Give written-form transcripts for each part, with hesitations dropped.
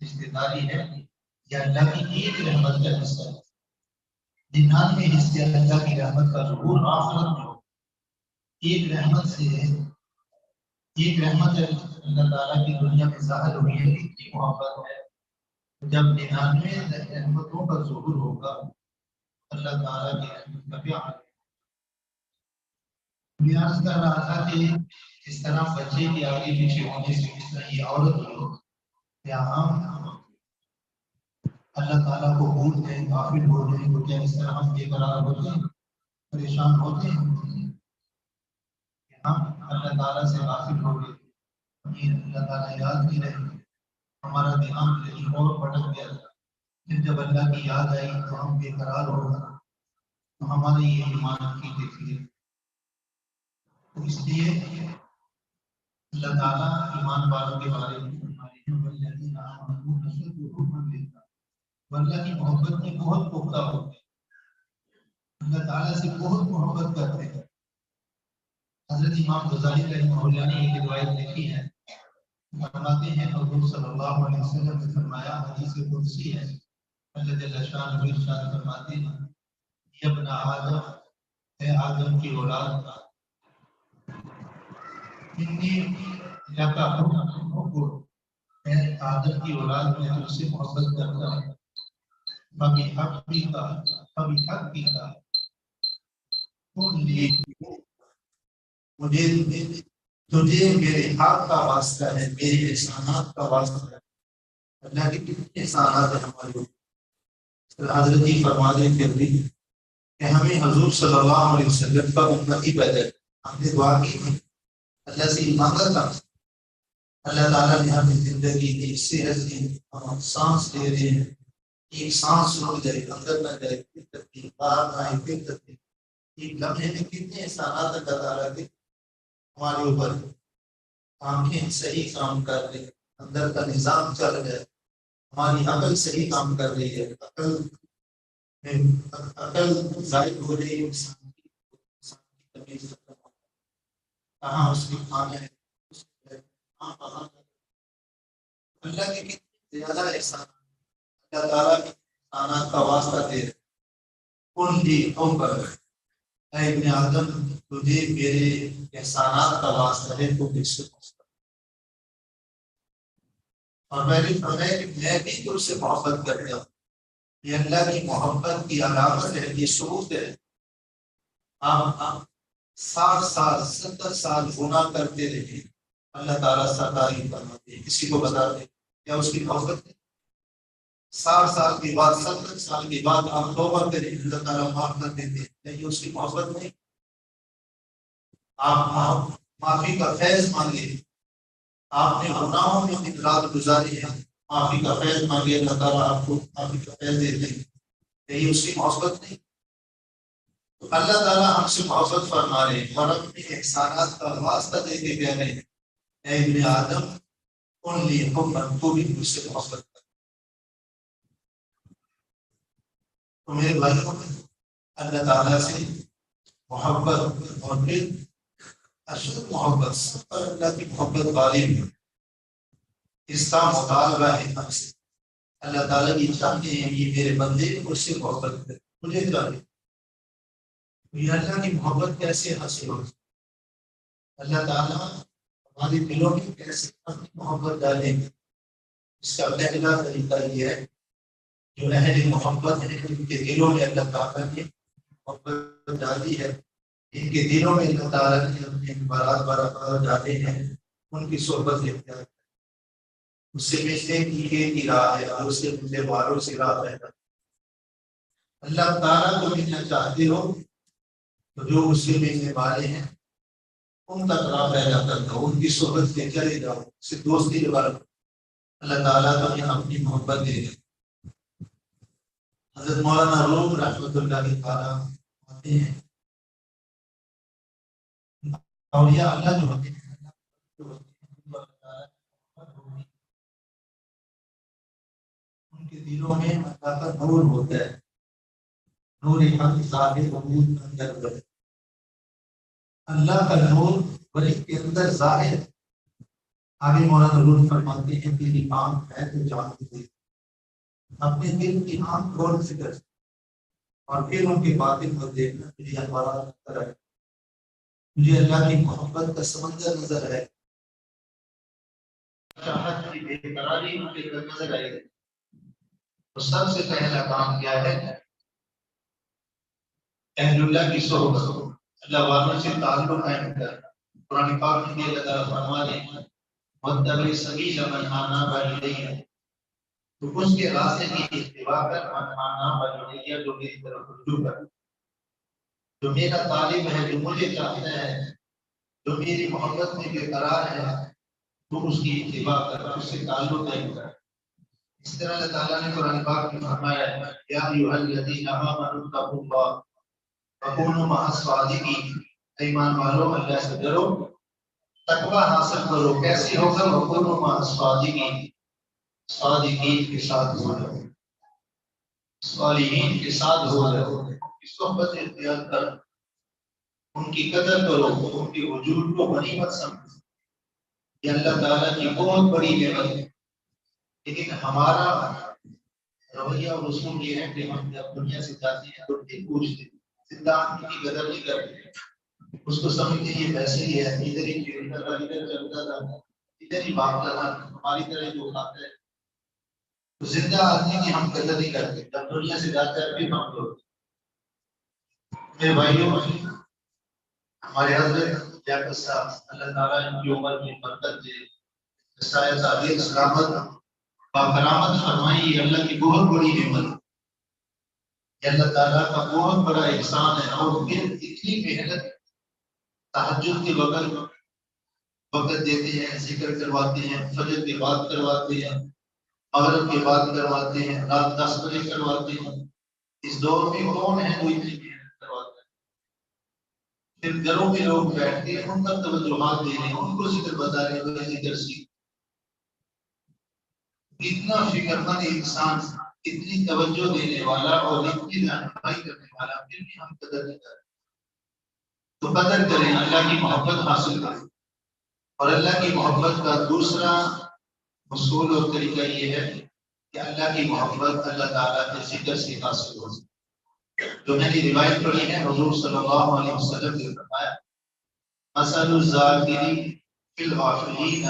رشتے داری ہے، یہ اللہ کی ایک رحمت کا حصہ ہے۔ 99 حصے اللہ کی رحمت کا ظہور آخرت میں ہو۔ ایک رحمت سے ایک رحمت ہے اللہ تعالیٰ کی دنیا میں ظاہر ہوئی ہے، اتنی محبت ہے۔ جب 99 رحمتوں کا ظہور ہوگا اللہ تعالیٰ کی رحمت کا کیا حال ہے۔ میں عرض کر رہا تھا کہ اس طرح بچے کے آگے پیچھے ہونے سے جس طرح یہ عورت ہو یا ہم اللہ تعالیٰ کو بھول گئے، غافل ہو گئے، تو کیا اس طرح ہم بے قرار ہوتے ہیں، پریشان ہوتے ہیں کہ ہم اللہ تعالیٰ سے غافل ہو گئے، ہمیں اللہ تعالیٰ یاد نہیں رہے، ہمارا دھیان کہیں اور بھٹک گیا، پھر جب اللہ کی یاد آئی تو ہم بے قرار ہو گئے، تو ہمارے یہ ایمان کی دیکھیے۔ تو اس لیے اللہ تعالیٰ ایمان والوں کے بارے میں اللہ کی محبت میں بہت پختہ ہوتے ہیں، اللہ تعالیٰ سے بہت محبت کرتے ہیں۔ حضرت امام غزالی رحمہ اللہ نے ایک روایت لکھی ہے، فرماتے ہیں حضور صلی اللہ علیہ وسلم نے فرمایا، حدیث قدسی ہے، اللہ جل شانہ ارشاد فرماتے ہیں، یا ابن آدم، اے آدم کی اولاد، انی لکا حب، اے آدم کی اولاد میں تجھ سے محبت کرتا ہوں، فبحقک کن لی، مجھے تجھے میرے حق کا واسطہ ہے، میرے احسانات کا واسطہ ہے۔ اللہ کے کتنے احسانات ہیں ہمارے اوپر۔ حضرت جی فرما دیں پھر بھی کہ ہمیں حضور صلی اللہ علیہ وسلم کا امتی پیدا، ہم نے دعا کی اللہ سے مانگا تھا، اللہ تعالیٰ نے ہمیں زندگی دی، صحت دی، ہم سانس لے رہے ہیں، ایک سانس رک جائے، اندر نہ جائے، پھر تکلیف، باہر نہ آئے، پھر تکلیف، ایک لمحے میں کتنے احسانات اللہ تعالیٰ کے ہمارے اوپر۔ آنکھیں صحیح کام کر رہی، اندر کا نظام چل رہا ہے، ہماری عقل صحیح کام کر رہی ہے، عقل ظاہر ہو رہی ہے، انسان کی تمیز کہاں اس کی کھانا ہے، اللہ کے کتنے زیادہ احسان، اللہ تعالیٰ کے احسانات کا واسطہ دے رہے۔ کن لی حب، اے ابن آدم تجھے میرے احسانات کا واسطہ ہے تو مجھ سے محبت، اور میں بھی تجھ سے محبت کرتا ہوں۔ یہ اللہ کی محبت کی علامت ہے، یہ ثبوت ہے۔ آپ 60 سال 70 سال گناہ کرتے رہے، اللہ تعالیٰ ستائش فرماتے ہیں، کسی کو بتاتے کیا اس کی محبت ہے؟ 60 سال کے بعد 70 سال کے بعد آپ توبہ کریں، اللہ تعالیٰ معاف کر دیتے ہیں، لیکن اس کی محبت نہیں۔ آپ معافی کا فیض مانگے، آپ نے گناہوں میں دن رات گزاری ہے، معافی کا فیض مانگے، اللہ تعالیٰ آپ کو معافی کا فیض دیتے ہیں، لیکن اس کی محبت نہیں۔ تو اللہ تعالیٰ ہم سے محبت فرما رہے ہیں اور اپنے احسانات کا واسطہ دے کے کہہ رہے ہیں، اے ابن آدم کن لی حبا، تو بھی مجھ سے محبت کر۔ تو میرے بھائیوں میں اللہ تعالیٰ سے محبت اور پھر اشد محبت، سب پر اللہ کی محبت غالب ہے، اس کا مطالبہ ہے ہم سے۔ اللہ تعالیٰ کی چاہتے ہیں یہ میرے بندے مجھ سے محبت کرے، مجھے چاہیے۔ یہ اللہ کی محبت کیسے حاصل ہو؟ اللہ تعالیٰ ہمارے دلوں میں کیسے اپنی محبت ڈالیں گے؟ اس کا پہلا طریقہ یہ ہے، جو اہل محبت ہیں ان کے دلوں میں اللہ تعالیٰ نے محبت ڈالی ہے، ان کے دلوں میں اللہ تعالیٰ نے اپنے برات ڈالے ہیں، ان کی صحبت اختیار ہے، اس سے ملنے کی راہ ہے اور اس سے ملنے والوں سے راہ ہے۔ اللہ تعالیٰ کو ملنا چاہتے ہو تو جو اس سے ملنے والے ہیں ان تک راہ پیدا کرنا، ان کی صحبت سے چلے جاؤ، اس سے دوستی لگاؤ، اللہ تعالیٰ تمہیں اپنی محبت دے دے۔ حضرت مولانا روم رحمۃ اللہ تعالیٰ آتے ہیں، اولیاء اللہ جو ہوتے ہیں ان کے دلوں میں اللہ کا نور ہوتا ہے، نور حق ظاہر وجود اندر ہے، اللہ کا نور ولی کے اندر ظاہر، آگے مولانا روح فرماتے ہیں تیری آنکھ ہے تو جان دے، اپنے دل کی آنکھ کھول فکر اور پھر ان کے باطن کو دیکھنا، تجھے انوارات نظر آئے، تجھے اللہ کی محبت کا سمندر نظر آئے، چاہت کی بے قراری ان کے نظر آئے. تو سب سے پہلا کام کیا ہے؟ اہل اللہ کی صحبت، اللہ والوں سے تعلق قائم کرنا. قرآن پاک میں اللہ تعالیٰ فرما رہے ہیں وَاتَّبِعْ سَبِيلَ مَنْ أَنَابَ إِلَيَّ، تو اس کے راستے کی اتباع کر، مَنْ أَنَابَ إِلَيَّ، جو میری طرف رجوع کر، جو میرا طالب ہے، جو مجھے چاہتا ہے، جو میری محبت میں بے قرار ہے، تو اس کی اتباع کر، اس سے تعلق قائم کر. اس طرح اللہ تعالیٰ نے قرآن پاک میں فرمایا یا ایھا الذین آمنوا اتقوا اللہ وکونوا مع الصادقین، ایمان والو اللہ سے ڈرو، تقوی حاصل کرو. کیسے ہوگا؟ وکونوا مع الصادقین، صادقین کے ساتھ ہو جاؤ، صالحین کے ساتھ ہو جاؤ، کی صحبت اختیار کر، ان کی قدر کرو، ان کے وجود کو غنیمت سمجھو. یہ اللہ تعالیٰ کی بہت بڑی نعمت ہے. لیکن ہمارا رویہ اور اصول یہ ہے کہ ہم جب دنیا سے جاتے ہیں تو نہیں پوچھتے، زندہ آدمی کی قدر نہیں کرتے، اس کو سمجھتے یہ ویسے ہی ہے، ادھر ہی کھیلتا تھا، ادھر چلتا تھا، ادھر ہی بھاگتا تھا، ہماری طرح جو کھاتا ہے. تو زندہ آدمی کی ہم قدر نہیں کرتے، جب دنیا سے جاتا ہے پھر ہم لوگ. میرے بھائیوں، ہمارے حضرت لیاقت صاحب اللہ تعالیٰ ان کی عمر میں برکت دے، سایہ تعبیر سلامت باکرامت فرمائی. یہ اللہ کی بہت بڑی نعمت ہے، یہ اللہ تعالیٰ کا بہت بڑا احسان ہے. اور پھر اتنی محنت، تہجد کے وقت دیتے ہیں، ذکر کرواتے ہیں، فجر کے بعد کرواتے ہیں، مغرب کے بعد کرواتے ہیں، رات 10 بجے کرواتے ہیں. اس دور میں کون ہے جو اتنی محنت کرواتا ہے؟ پھر گھروں میں لوگ بیٹھ کے ان پر توجہات دے رہے ہیں، ان کو ذکر بتا رہے ہیں، ذکر سیکھ. اتنا فکر مند انسان، اتنی توجہ دینے والا اور اتنی رہنمائی کرنے والا، پھر بھی ہم قدر نہیں کرتے. تو قدر کریں، اللہ کی محبت حاصل کریں. اور اللہ کی محبت کا دوسرا اصول اور طریقہ یہ ہے کہ اللہ کی محبت اللہ تعالیٰ کے ذکر سے حاصل ہو. جو میں نے روایت پڑھی ہے، حضور صلی اللہ علیہ وسلم نے فرمایا مثل الذاکرین فی الغافلین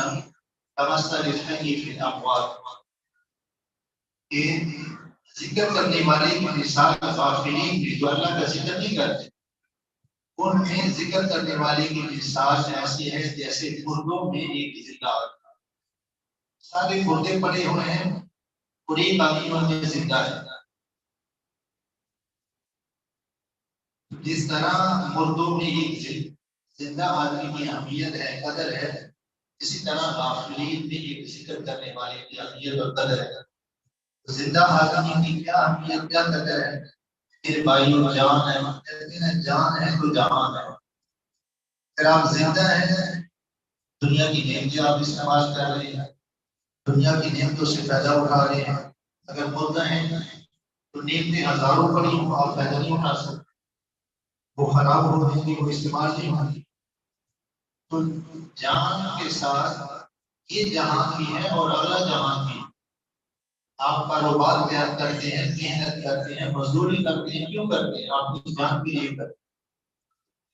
کمثل الحی فی الاموات، کہ ذکر کرنے والے کی مثال غافلین بھی جو اللہ کا ذکر نہیں کرتے، ان میں ذکر کرنے والے کی مثال ایسی ہے جیسے مردوں میں ایک زندہ آدمی. سارے مردے پڑے ہوئے ہیں اور ایک آدمی ان میں زندہ ہے. جس طرح مردوں میں ایک زندہ آدمی کی اہمیت ہے، قدر ہے، اسی طرح غافلین میں ایک ذکر کرنے والے کی اہمیت اور قدر ہے. زندہ آدمی کی کیا اہمیت، کیا قدر ہے؟ میرے بھائیوں، جان ہے، کہتے ہیں جان ہے تو جہان ہے. اگر آپ زندہ ہیں، دنیا کی نعمتیں آپ استعمال کر رہے ہیں، دنیا کی نعمتوں سے فائدہ اٹھا رہے ہیں. اگر مردہ ہیں تو نعمتیں ہزاروں پڑی ہوں، آپ فائدہ نہیں اٹھا سکتے، وہ خراب ہو جائیں گی، وہ استعمال نہیں ہوں گی. تو جان کے ساتھ یہ جہان بھی ہے اور اگلا جہان بھی. آپ کاروبار کرتے ہیں، محنت کرتے ہیں، مزدوری کرتے ہیں، کیوں کرتے ہیں؟ آپ کی جان کے لیے کرتے ہیں.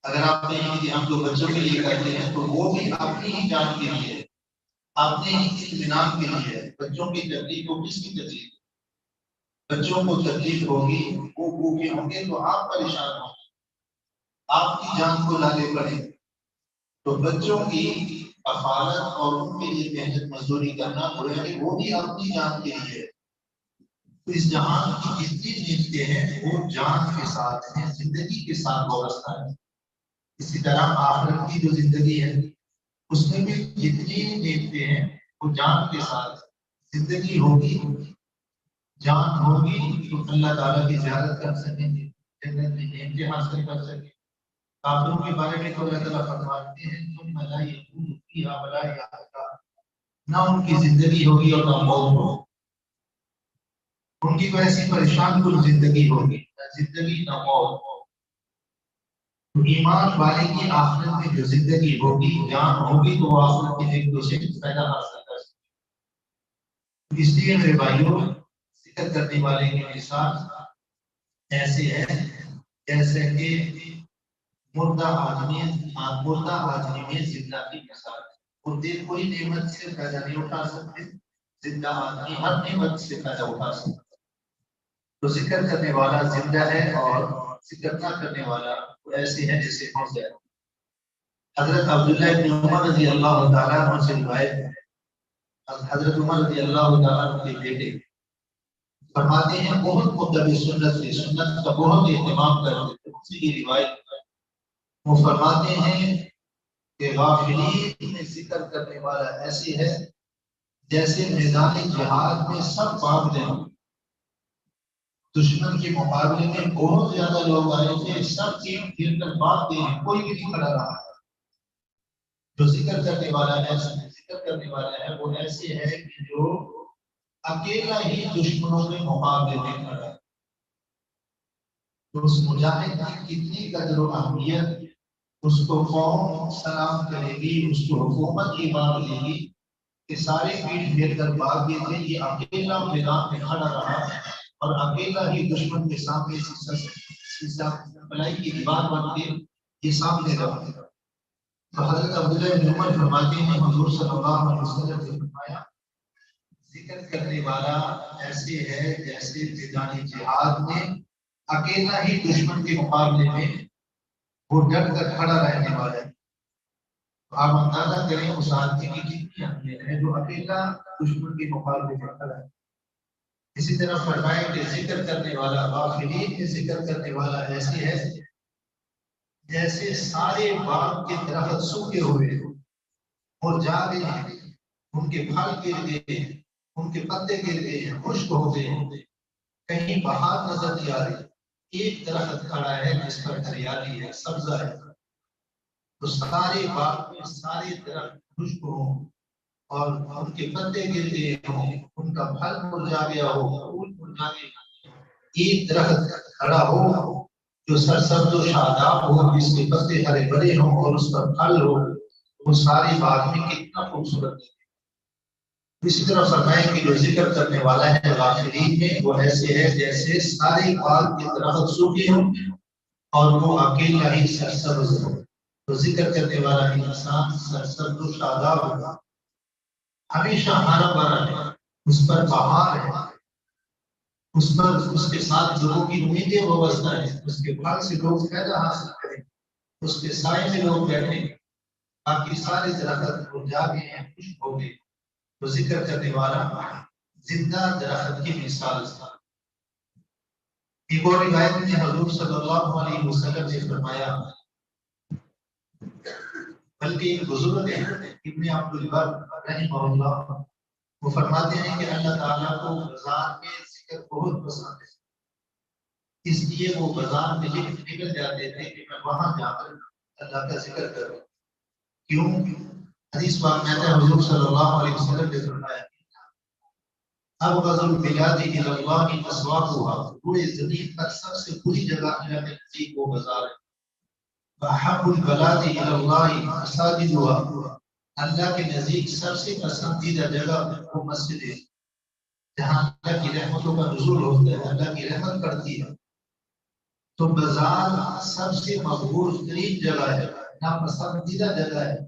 اگر آپ کہیں کہ ہم تو بچوں کے لیے کرتے ہیں تو وہ بھی اپنی ہی جان کے لیے ہے، اپنے ہی اطمینان کے لیے ہے. بچوں کی تکلیف کو کس کی تکلیف؟ بچوں کو تکلیف ہوگی، وہ بھوکے ہوں گے تو آپ پریشان ہوں گے، آپ کی جان کو لالے پڑے. تو بچوں کی کفالت اور ان کے لیے محنت مزدوری کرنا وہ بھی اپنی جان کے لیے ہے. تو اس جہان کی جتنی نعمتیں ہیں وہ جان کے ساتھ ہیں، زندگی کے ساتھ وابستہ ہے. اسی طرح آخرت کی جو زندگی ہے اس میں بھی جتنی نعمتیں ہیں وہ جان کے ساتھ. زندگی ہوگی، جان ہوگی تو اللہ تعالیٰ کی زیارت کر سکیں گے، جنت میں نعمتیں حاصل کر سکیں گے. کافروں کے بارے میں تو اللہ تعالیٰ فرماتے ہیں ثم لا يموت فيها ولا يحيا، نہ ان کی زندگی ہوگی اور نہ موت ہوگی. ان کی تو ایسی پریشان کن زندگی ہوگی، نہ زندگی نہ موت. تو ایمان والے کی آخرت میں جو زندگی ہوگی، جان ہوگی، تو وہ آخرت کے ایک دوسرے سے فائدہ حاصل کر سکے۔ اس لیے میرے بھائیوں، ذکر کرنے والے کی مثال ایسے ہے جیسے کہ مردہ آدمی میں زندہ کی مثال ہے۔ اور کوئی نعمت سے فائدہ نہیں اٹھا سکتے، زندہ آدمی ہر نعمت سے فائدہ اٹھا سکتا۔ تو ذکر کرنے والا زندہ ہے اور ذکر نہ کرنے والا وہ ایسے ہے جیسے مردہ ہے۔ حضرت عبداللہ بن عمر رضی اللہ تعالیٰ عنہ سے روایت ہے، حضرت عمر رضی اللہ تعالیٰ عنہ کے بیٹے فرماتے ہیں بہت متبع سنت تھے، سنت کا بہت اہتمام کرتے تھے۔ اسی کی روایت وہ فرماتے ہیں کہ غافلین میں ذکر کرنے والا ایسی ہے جیسے میدان جہاد میں سب بھاگ رہے ہوں۔ دشمن کے مقابلے میں بہت زیادہ لوگ آئے تھے، سب کی گر کر بھاگ گئے ہیں، کوئی بھی نہیں کھڑا رہا۔ جو ذکر کرنے والا ہے وہ ایسے ہے کہ جو اکیلا ہی دشمنوں کے مقابلے میں کھڑا ہے۔ تو اس مجاہد کی کتنی قدر و اہمیت، اس کو قوم سلام کرے گی، اس کو حکومت کی بات لے گی کہ سارے پیٹ پھیر کر بھاگ گئے تھے، یہ اکیلا میدان میں کھڑا رہا اور اکیلا ہی دشمن کے سامنے بلائی کی دیوار بن کے یہ سامنے رہا۔ تو حضرت عبداللہ بن عمر فرماتے ہیں حضور صلی اللہ علیہ وسلم نے فرمایا ذکر کرنے والا ایسے ہے جیسے میدان جہاد میں اکیلا ہی دشمن کے مقابلے میں وہ ڈٹ کر کھڑا رہنے والا ہے۔ تو آپ اندازہ کریں اس آدمی کی کتنی اہمیت ہے جو اکیلا دشمن کے مقابلے میں کھڑا ہے۔ اسی طرح فرمائے کہ ذکر کرنے والا، غافلین کے ذکر کرنے والا ایسی ہے جیسے سارے باغ کے درخت سوکھے ہوئے اور جا گئے ہیں، ان کے پھل گر گئے، ان کے پتے گر گئے ہیں، خشک ہو گئے ہیں، کہیں بہار نظر نہیں آ رہی، ایک درخت کھڑا ہے جس پر ہریالی ہے، سبزہ ہے۔ تو سارے باغ میں سارے درخت خشک ہوں اور ان کے پتے گر گئے ہوں، ان کا پھل مرجھا گیا ہو، پھول مرجھا گئے ہوں، ایک درخت کھڑا ہو جو سرسبز و شاداب ہو، جس کے پتے ہرے بھرے ہوں اور اس پر پھل ہو، وہ سارے باغ میں کتنا خوبصورت ہے۔ اسی طرح فرمائے کہ جو ذکر کرنے والا ہے غافلین میں وہ ایسے ہے جیسے سارے باغ کے درخت سوکھے ہوں اور وہ اکیلا ہی سرسبز ہو۔ تو ذکر کرنے والا انسان سرسبز و شاداب ہوگا، ہمیشہ ہرا بھرا ہے، اس پر بہار ہے، اس پر اس کے ساتھ لوگوں کی امیدیں وابستہ ہیں، اس کے پھل سے لوگ فائدہ حاصل کریں، اس کے سائے میں لوگ بیٹھیں، باقی سارے درخت مرجھا گئے ہیں، خشک ہو گئے۔ تو ذکر کرنے والا زندہ درخت کی مثال تھا۔ ایک اور روایت میں حضور صلی اللہ علیہ وسلم نے فرمایا، بلکہ ایک بزرگ ہے ابن عبد البر رحمہ اللہ، وہ فرماتے ہیں کہ اللہ تعالیٰ کو بازار میں ذکر بہت پسند ہے، اس لیے وہ بازار میں نکل جاتے تھے کہ میں وہاں جا کر اللہ کا ذکر کروں۔ کیوں؟ حدیث پاک میں ہے حضور صلی اللہ علیہ وسلم نے فرمایا ابغض البلاد الی اللہ اسواقها، پورے زمین پر سب سے بری جگہ اللہ کے نزدیک وہ بازار ہے۔ واحب البلاد الی اللہ مساجدها، اللہ کے نزدیک سب سے پسندیدہ جگہ وہ مسجد ہے جہاں اللہ کی رحمتوں کا نزول ہوتا ہے، اللہ کی رحمت پڑتی ہے۔ تو بازار سب سے مقبول ترین جگہ ہے، ناپسندیدہ جگہ ہے،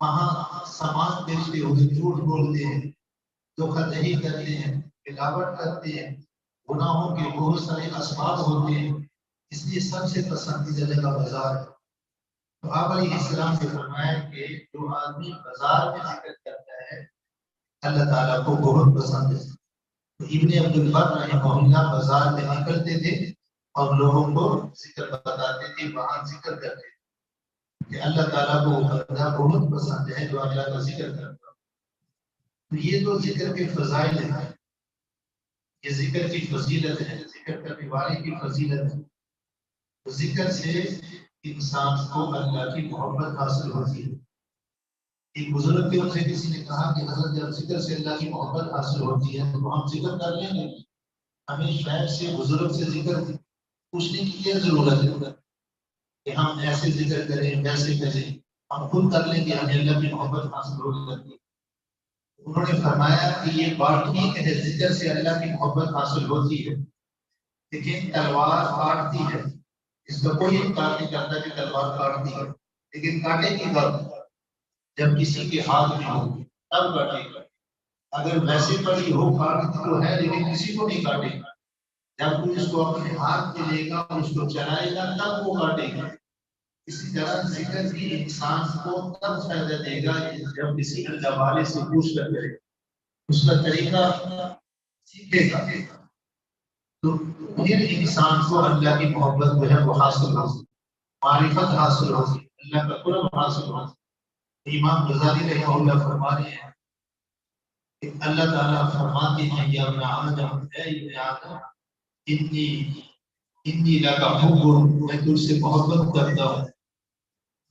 وہاں سامان بیچتے ہوئے جھوٹ بولتے ہیں، دھوکہ دہی کرتے ہیں، ملاوٹ کرتے ہیں، گناہوں کے بہت سارے اسباب ہوتے ہیں، اس لیے سب سے پسندیدہ جگہ بازار ہے۔ تو آپ علیہ السلام نے فرمایا کہ جو آدمی بازار میں ذکر کرتا ہے اللہ تعالیٰ کو بہت پسند ہے۔ تو ابن عبد البر رحمہ اللہ بازار میں نکلتے تھے اور لوگوں کو ذکر بتاتے تھے، وہاں ذکر کرتے تھے کہ اللہ تعالیٰ کو وہ بندہ بہت پسند ہے جو اللہ کا ذکر کرتا ہے۔ تو یہ تو ذکر کے فضائل ہیں، یہ ذکر کی فضیلت ہے، ذکر کرنے والے کی فضیلت ہے۔ تو ذکر سے انسان کو اللہ کی محبت حاصل ہوتی ہے۔ ایک بزرگ کے ان سے کسی نے کہا کہ حضرت جب ذکر سے اللہ کی محبت حاصل ہوتی ہے تو ہم ذکر کر لیں گے، ہمیں شاید سے بزرگ سے ذکر پوچھنے کی کیا ضرورت ہے؟ کہ ہم ایسے ذکر کریں ویسے کریں، ہم خود کر لیں گے ہمیں اللہ کی محبت حاصل ہو جاتی ہے۔ انہوں نے فرمایا کہ یہ بات ٹھیک ہے ذکر سے اللہ کی محبت حاصل ہوتی ہے، لیکن تلوار کاٹتی ہے، اس کا کوئی انکار نہیں کرتا کہ تلوار کاٹتی ہے، لیکن کاٹے گی کب؟ جب کسی کے ہاتھ میں ہو تب کاٹے گا۔ اگر ویسے پڑی ہو کاٹتی تو ہے لیکن کسی کو نہیں کاٹے گا، جب کوئی اس کو اپنے ہاتھ میں لے گا اور اس کو چلائے گا تب وہ کاٹے گا۔ اسی طرح ذکر بھی انسان کو تب فائدہ دے گا جب کسی اللہ والے سے پوچھ کر کرے، اس کا طریقہ سیکھے گا، تو پھر انسان کو اللہ کی محبت جو ہے وہ حاصل ہوگی، معرفت حاصل ہوگی، اللہ کا قرب حاصل ہوگی۔ امام غزالی رحمہ اللہ فرما رہے ہیں کہ اللہ تعالیٰ فرماتے ہیں یا ابن آدم، اے ابن آدم، انی لکا حب، میں تجھ سے محبت کرتا ہوں،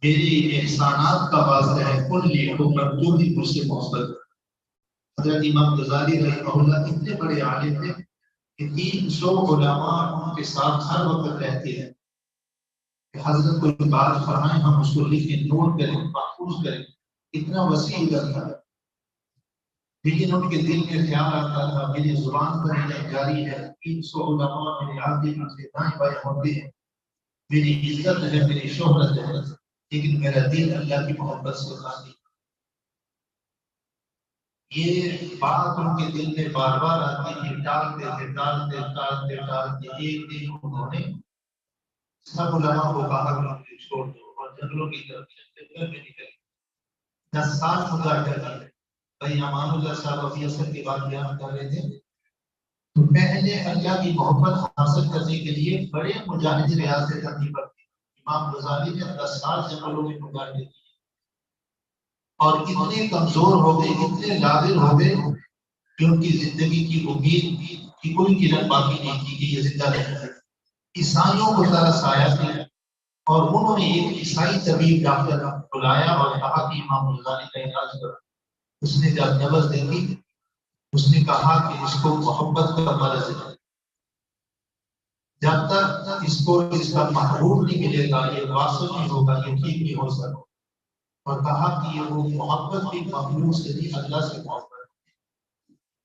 میری احسانات کا واسطہ ہے، کن لی حکم، تو بھی مجھ سے محبت۔ حضرت امام غزالی رحمہ اللہ اتنے بڑے عالم تھے کہ 300 علماء ان کے ساتھ ہر وقت رہتے ہیں کہ حضرت کوئی بات فرمائیں ہم اس کو لکھیں، نوٹ کریں، محفوظ کریں، اتنا وسیع علم تھا۔ لیکن ان کے دل میں خیال آتا تھا میری زبان پر علم جاری ہے، 300 علماء میرے آگے پیچھے دائیں بائیں ہوتے ہیں، میری عزت ہے، میری شہرت ہے، لیکن میرا دل اللہ کی محبت سے خالی۔ یہ بات ان کے دل میں بار بار آتی ہے، ٹالتے ایک دن انہوں نے سب علماء کو کہا کہ مجھے چھوڑ دو اور جنگلوں کی طرف جنگل میں نکل 10 سال گزار کر دیے۔ بھائی امان اللہ صاحب ابھی اثر کی بات بیان کر رہے تھے، تو پہلے اللہ کی محبت حاصل کرنے کے لیے بڑے مجاہد ریاضیں کرنی پڑتی۔ امام غزالی نے 10 سال جنگلوں میں گزارے دیے اور اتنے کمزور ہو گئے، اتنے لادر ہو گئے کہ ان کی زندگی کی امید کی کوئی کرن باقی نہیں تھی کہ یہ زندہ رہے۔ عیسائیوں کو ترس آیا تھا اور انہوں نے ایک عیسائی طبیب ڈاکٹر بلایا اور کہا کہ امام غزالی کا علاج کرو۔ اس نے جب نبض دیکھی، اس نے کہا کہ اس کو محبت کا مرض ہے، جب تک اس کو اس کا محبوب نہیں ملے گا یہ واصل نہیں ہوگا، یہ ٹھیک نہیں ہو سکتا۔ اور کہا کہ یہ وہ محبت بھی مخلوق سے نہیں، اللہ سے محبت،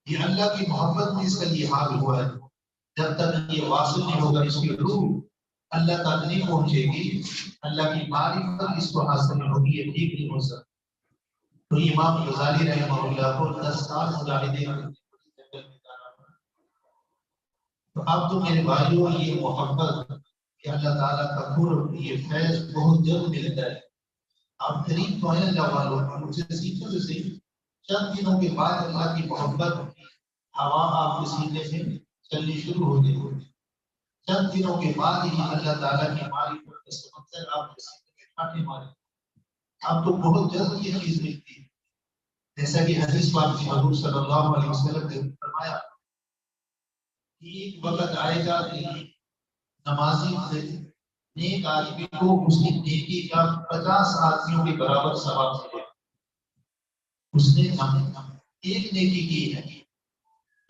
یہ اللہ کی محبت میں اس کا یہ حال ہوا ہے۔ جب تک یہ واصل نہیں ہوگا، اس کی روح اللہ تک نہیں پہنچے گی، اللہ کی معرفت اس کو حاصل نہیں ہوگی، یہ ٹھیک نہیں ہو سکتا۔ تو امام غزالی رحمہ اللہ کو 10 سال مجاہدے تو اب تو میرے بھائیوں یہ محبت کہ اللہ تعالیٰ کا قرب، یہ فیض بہت جلد ملتا ہے۔ آپ قریب تو ہیں اللہ والوں، مجھ سے سیکھو تو صحیح، چند دنوں کے بعد اللہ کی محبت ہوا آپ کے سینے میں چلنی شروع ہو گئی، چند دنوں کے بعد ہی اللہ تعالیٰ کی معرفت کا سمندر آپ کے سینے میں کھانے مارے۔ اب تو بہت جلد یہ چیز ملتی ہے، جیسا کہ حدیث پاک میں حضور صلی اللہ علیہ وسلم نے فرمایا کہ ایک وقت آئے گا کہ نمازی سے نیک آدمی کو اس کی نیکی کا 50 آدمیوں کے برابر ثواب ملے گا۔ اس نے ایک نیکی کی ہے،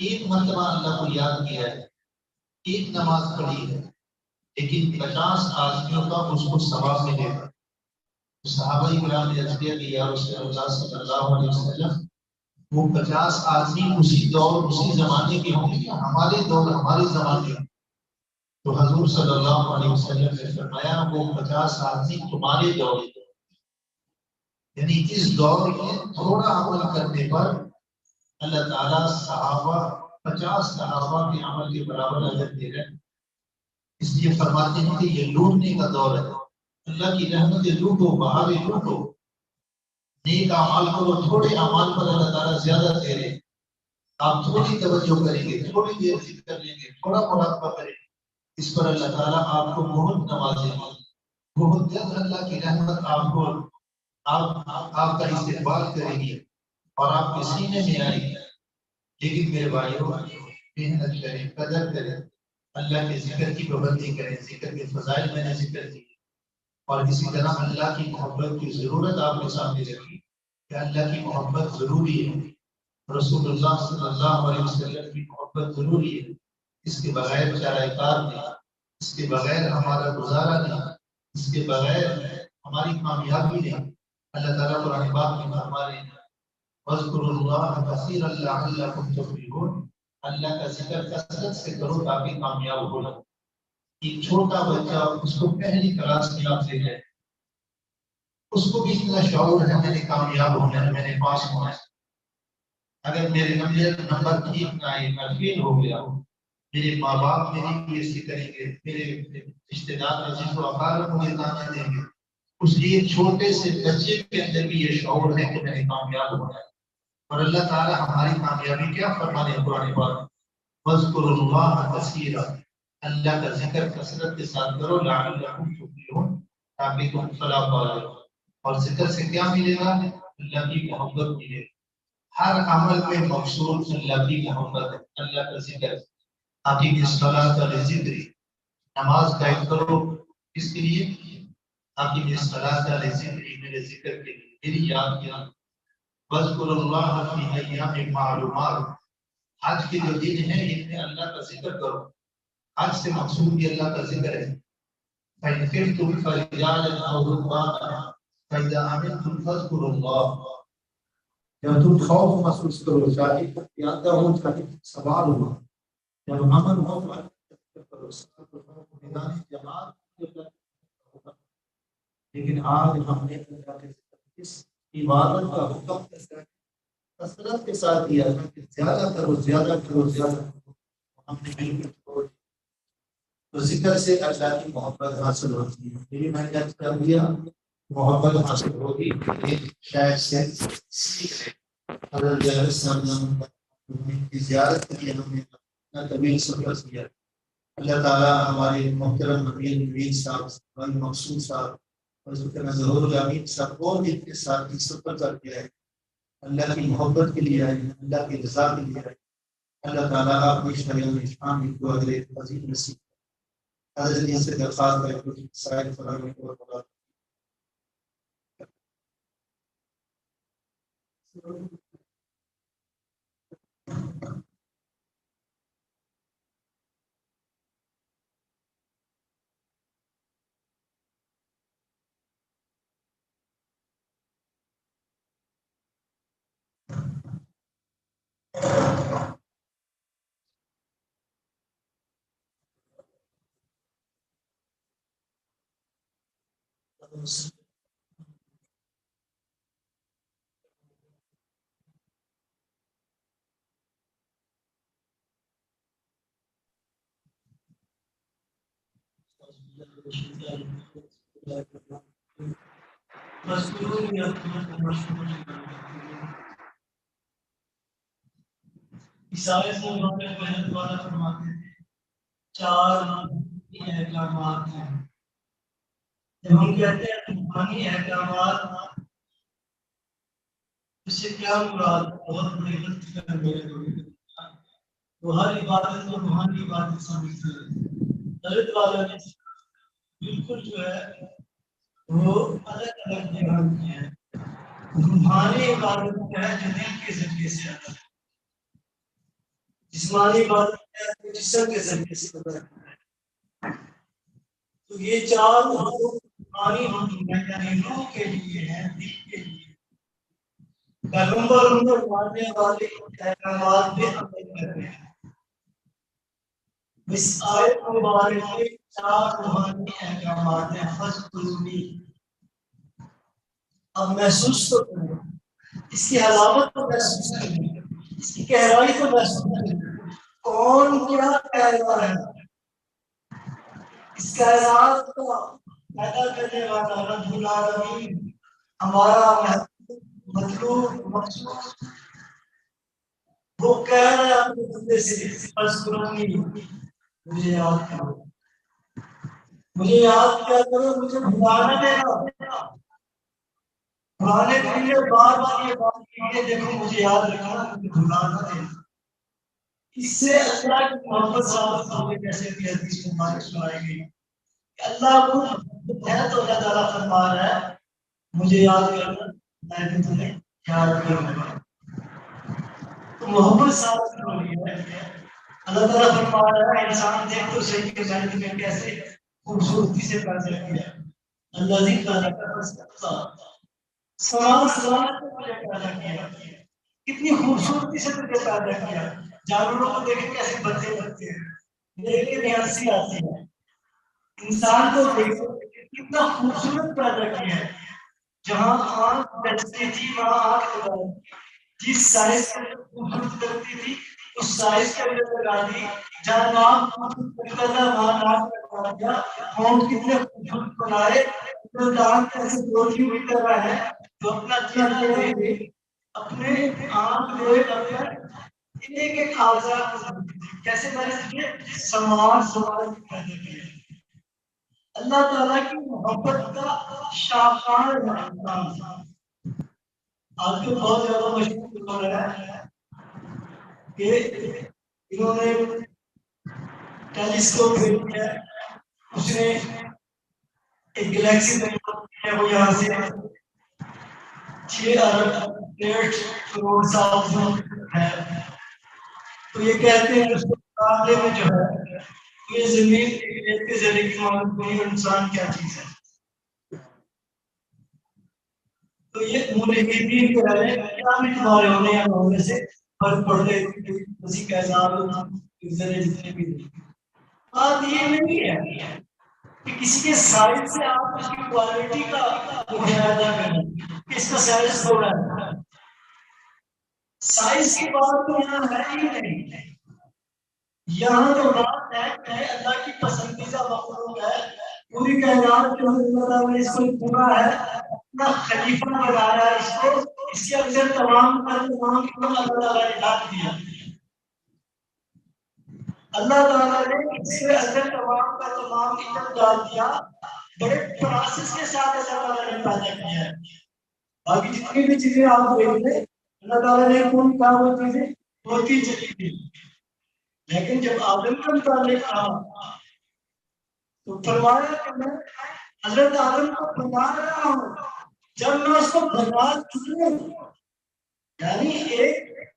ایک مرتبہ اللہ کو یاد کیا ہے، ایک نماز پڑھی ہے، لیکن 50 آدمیوں کا اس کو ثواب ملے گا۔ صحابہ کرام نے عرض کیا کہ یا رسول اللہ صلی اللہ علیہ وسلم، وہ 50 آدمی اسی دور اسی زمانے کے ہوں گے یا ہمارے دور ہمارے زمانے کے؟ تو حضور صلی اللہ علیہ وسلم نے فرمایا وہ 50 آدمی تمہارے دور کے، یعنی اس دور میں تھوڑا عمل کرنے پر اللہ تعالیٰ صحابہ 50 صحابہ کے عمل کے برابر اجر دے رہے ہیں۔ اس لیے فرماتے ہیں کہ یہ لوٹنے کا دور ہے، اللہ کی رحمت لوٹو، بہارے لوٹو، نیک اعمال کرو، تھوڑے اعمال پر اللہ تعالیٰ زیادہ دے رہے ہیں۔ آپ تھوڑی توجہ کریں گے، تھوڑی دیر ذکر کر لیں گے، تھوڑا مراقبہ کریں گے، اس پر اللہ تعالیٰ آپ کو بہت نوازے گا، بہت جلد اللہ کی رحمت آپ کو آپ کا استقبال کرے گی اور آپ کے سینے میں آئے گی۔ لیکن میرے بھائیوں محنت کریں، قدر کریں، اللہ کے ذکر کی پابندی کریں، ذکر کے فضائل میں نے ذکر کی، اور اسی طرح اللہ کی محبت کی ضرورت آپ کے سامنے رکھی کہ اللہ کی محبت ضروری ہے، رسول اللہ صلی اللہ علیہ وسلم کی محبت ضروری ہے، اس کے بغیر چارہ کار نہیں، اس کے بغیر ہمارا گزارا نہیں۔ اس کے بغیر ہماری کامیابی نہیں. اللہ تعالیٰ قرآن پاک میں فرما رہے ہیں وَاذْكُرُوا اللَّهَ كَثِيرًا لَعَلَّكُمْ تُفْلِحُونَ. اللہ کا ذکر کثرت سے کرو تاکہ کامیاب ہو جاؤ. ایک چھوٹا بچہ اس کو پہلی کلاس میں آپ لے جائے, اس کو بھی اتنا شعور ہے میں نے کامیاب ہونا ہے, میں نے پاس ہونا ہے. اگر میرے نمبر ٹھیک نہ آئے, میں فیل ہو گیا, میرے ماں باپ میری بےعزتی کریں گے, میرے رشتے دار عزیز و اقارب مجھے تانا دیں گے. اس لیے چھوٹے سے بچے کے اندر بھی یہ شعور ہے کہ میں نے کامیاب ہونا ہے. اور اللہ تعالیٰ ہماری کامیابی کیا فرمانے ہیں قرآن پاک میں وَاذْكُرُوا اللَّهَ كَثِيرًا. اللہ کا ذکر کثرت کے ساتھ کرو لَعَلَّكُمْ تُفْلِحُونَ تاکہ تم فلاح پا جاؤ. اور ذکر سے کیا ملے گا؟ اللہ کی محبت ملے گی. ہر عمل میں مقصود اللہ کی محبت ہے, اللہ کا ذکر. آقی کی صلاۃ علی نماز قائم کرو کس کے لیے؟ آقی کی صلاۃ علی میرے ذکر کے لیے, میری یاد کیا. وَاذْكُرُوا اللَّهَ فِي أَيَّامٍ مَّعْلُومَاتٍ. حج کے جو دن ہیں ان میں اللہ کا ذکر کرو. حج سے مقصود بھی اللہ کا ذکر ہے. فَإِنْ خِفْتُمْ فَرِجَالًا أَوْ رُكْبَانًا فَإِذَا أَمِنْتُمْ فَاذْكُرُوا اللَّهَ. جب تم خوف محسوس کرو, چاہے پیادہ ہو چاہے سوار ہو, جب امن ہو جماعت. لیکن آج ہم نے اس عبادت کا حکم کثرت کے ساتھ دیا کہ زیادہ کرو زیادہ کرو زیادہ کرو. ہم نے بالکل چھوڑ دیا. تو ذکر سے اللہ کی محبت حاصل ہوتی ہے. میری میں نے کر دیا محبت حاصل ہوگی. شاید سے حضرت کی زیارت کے لیے ہم نے اپنا طویل سفر کیا. اللہ تعالیٰ ہمارے محترم نبی صاحب مقصود صاحب اور ظہور الامین صاحب اور ان کے ساتھ سفر کر کے آئے, اللہ کی محبت کے لیے آئے, اللہ کی رضا کے لیے آئے. اللہ تعالیٰ آپ کی شان کو اگلے عظیم نصیب. حضرت یہ سے درخواست ہے کہ سائر فراہمی کو بتا. عیسائی سے دوبارہ فرماتے ہیں 4 احکامات ہیں. جب ہم کہتے ہیں روحانی احکامات اس سے کیا مراد؟ بہت بڑی غلطی کر میرے لوگ وہ ہر عبادت کو روحانی عبادت سمجھتے ہیں. حضرت والا نے بالکل جو ہے وہ الگ الگ بیان کیا ہے. روحانی عبادت کیا ہے جو دل کے ذریعے سے آتا ہے, جسمانی عبادت کیا ہے جو جسم کے ذریعے سے ہوتا ہے. تو یہ 4 روحانی یعنی روح کے لیے ہیں, دل کے لیے. پیغمبر ان کو ماننے والے احکامات پہ عمل کر رہے ہیں. اس آیت مبارک میں 4 روحانی احکامات ہیں. فَاذْكُرُونِی. اب محسوس تو کریں, اس کی حلاوت کو محسوس کریں, اس کی گہرائی کو محسوس کریں. کون کیا کہہ رہا ہے؟ اس کائنات کو پیدا کرنے والا رب العالمین, ہمارا مطلوب مقصود, وہ کہہ رہا ہے اپنے بندے سے فَاذْكُرُونِی. مجھے یاد کرو, مجھے یاد کیا کرو, مجھے بھلانا دینا. بھلانے کے لیے بار بار یہ بات کیجیے, دیکھو مجھے یاد رکھنا, مجھے بھلانا دینا. اس سے اللہ کی محبت ثابت ہوگی. جیسے کہ حدیث مبارک سنائی گئی کہ اللہ کو ہے تو اللہ تعالیٰ فرما رہا ہے مجھے یاد کرنا, میں بھی تمہیں یاد کروں گا. تو محبت ثابت ہو رہی ہے. اللہ تعالیٰ فرما رہا ہے انسان دیکھ تو صحیح کہ میں نے تمہیں کیسے خوبصورتی سے پیدا کیا, الذی خلق فسوى، سوال سوال سے مجھے پیدا کیا، کتنی خوبصورتی سے تجھے پیدا کیا. جانوروں کو دیکھیں کیسے بچے بچتے ہیں، دیکھ کے ہنسی آتی ہے. انسان کو دیکھو کتنا خوبصورت پیدا کیا ہے. جہاں آنکھ بچتی تھی وہاں آنکھ لگا دی، جس سائز کے اندر خوبصورت کرتی تھی اس سائز کے اندر لگا دی. جہاں ناک کرتا تھا وہاں ناک لگا دیا. ہونٹ کتنے خوبصورت بنائے، دانت کیسے گول کی ہوئی طرح ہے جو اپنا چہرہ دیکھ اپنے آنکھ دیکھ اپنے ایک ایک اعضاء کو کیسے پیدا کیے، سماج سماج پیدا کیے. اللہ تعالیٰ کی محبت کا شاہکار ہے انسان. آج کل بہت زیادہ مشہور ہو رہا ہے کہ انہوں نے ٹیلیسکوپ بھیج دیا، اس نے ایک گلیکسی بنائی ہے، وہ یہاں سے 6 ارب 1.5 کروڑ سال دور ہے. تو یہ کہتے ہیں اس مقابلے میں جو ہے یہ زمین ریت کے ذریعے کی مانند کوئی انسان کیا چیز ہے. تو یہ ملحدین کے رہے کیا بھی تمہارے ہونے یا نہ ہونے سے فرق پڑ گئے کسی کا اعزاز جتنے بھی. بات یہ نہیں ہے کہ کسی کے سائز سے آپ اس کی کوالٹی کا مشاہدہ کریں کہ اس کا سائز تھوڑا ہے. سائز کی بات تو یہاں ہے ہی نہیں. یہاں جو بات ہے اللہ کی پسندیدہ مخلوق ہے، پوری کائنات جو اللہ تعالیٰ نے اس کو پورا ہے اپنا خلیفہ بنا رہا ہے، اس کے اندر تمام اللہ تعالیٰ نے ڈال دیا. اللہ تعالیٰ نے اس کے اندر تمام علم ڈال دیا. بڑے پروسیس کے ساتھ اللہ تعالیٰ نے پیدا کیا ہے. باقی جتنی بھی چیزیں آپ دیکھ لیں اللہ تعالیٰ نے کون کہا وہ چیزیں ہوتی چلی تھی، لیکن جب آدم کا متعلق کہا تو فرمایا کہ میں حضرت آدم کو بنا رہا ہوں. جب میں اس کو بنا چکا یعنی ایک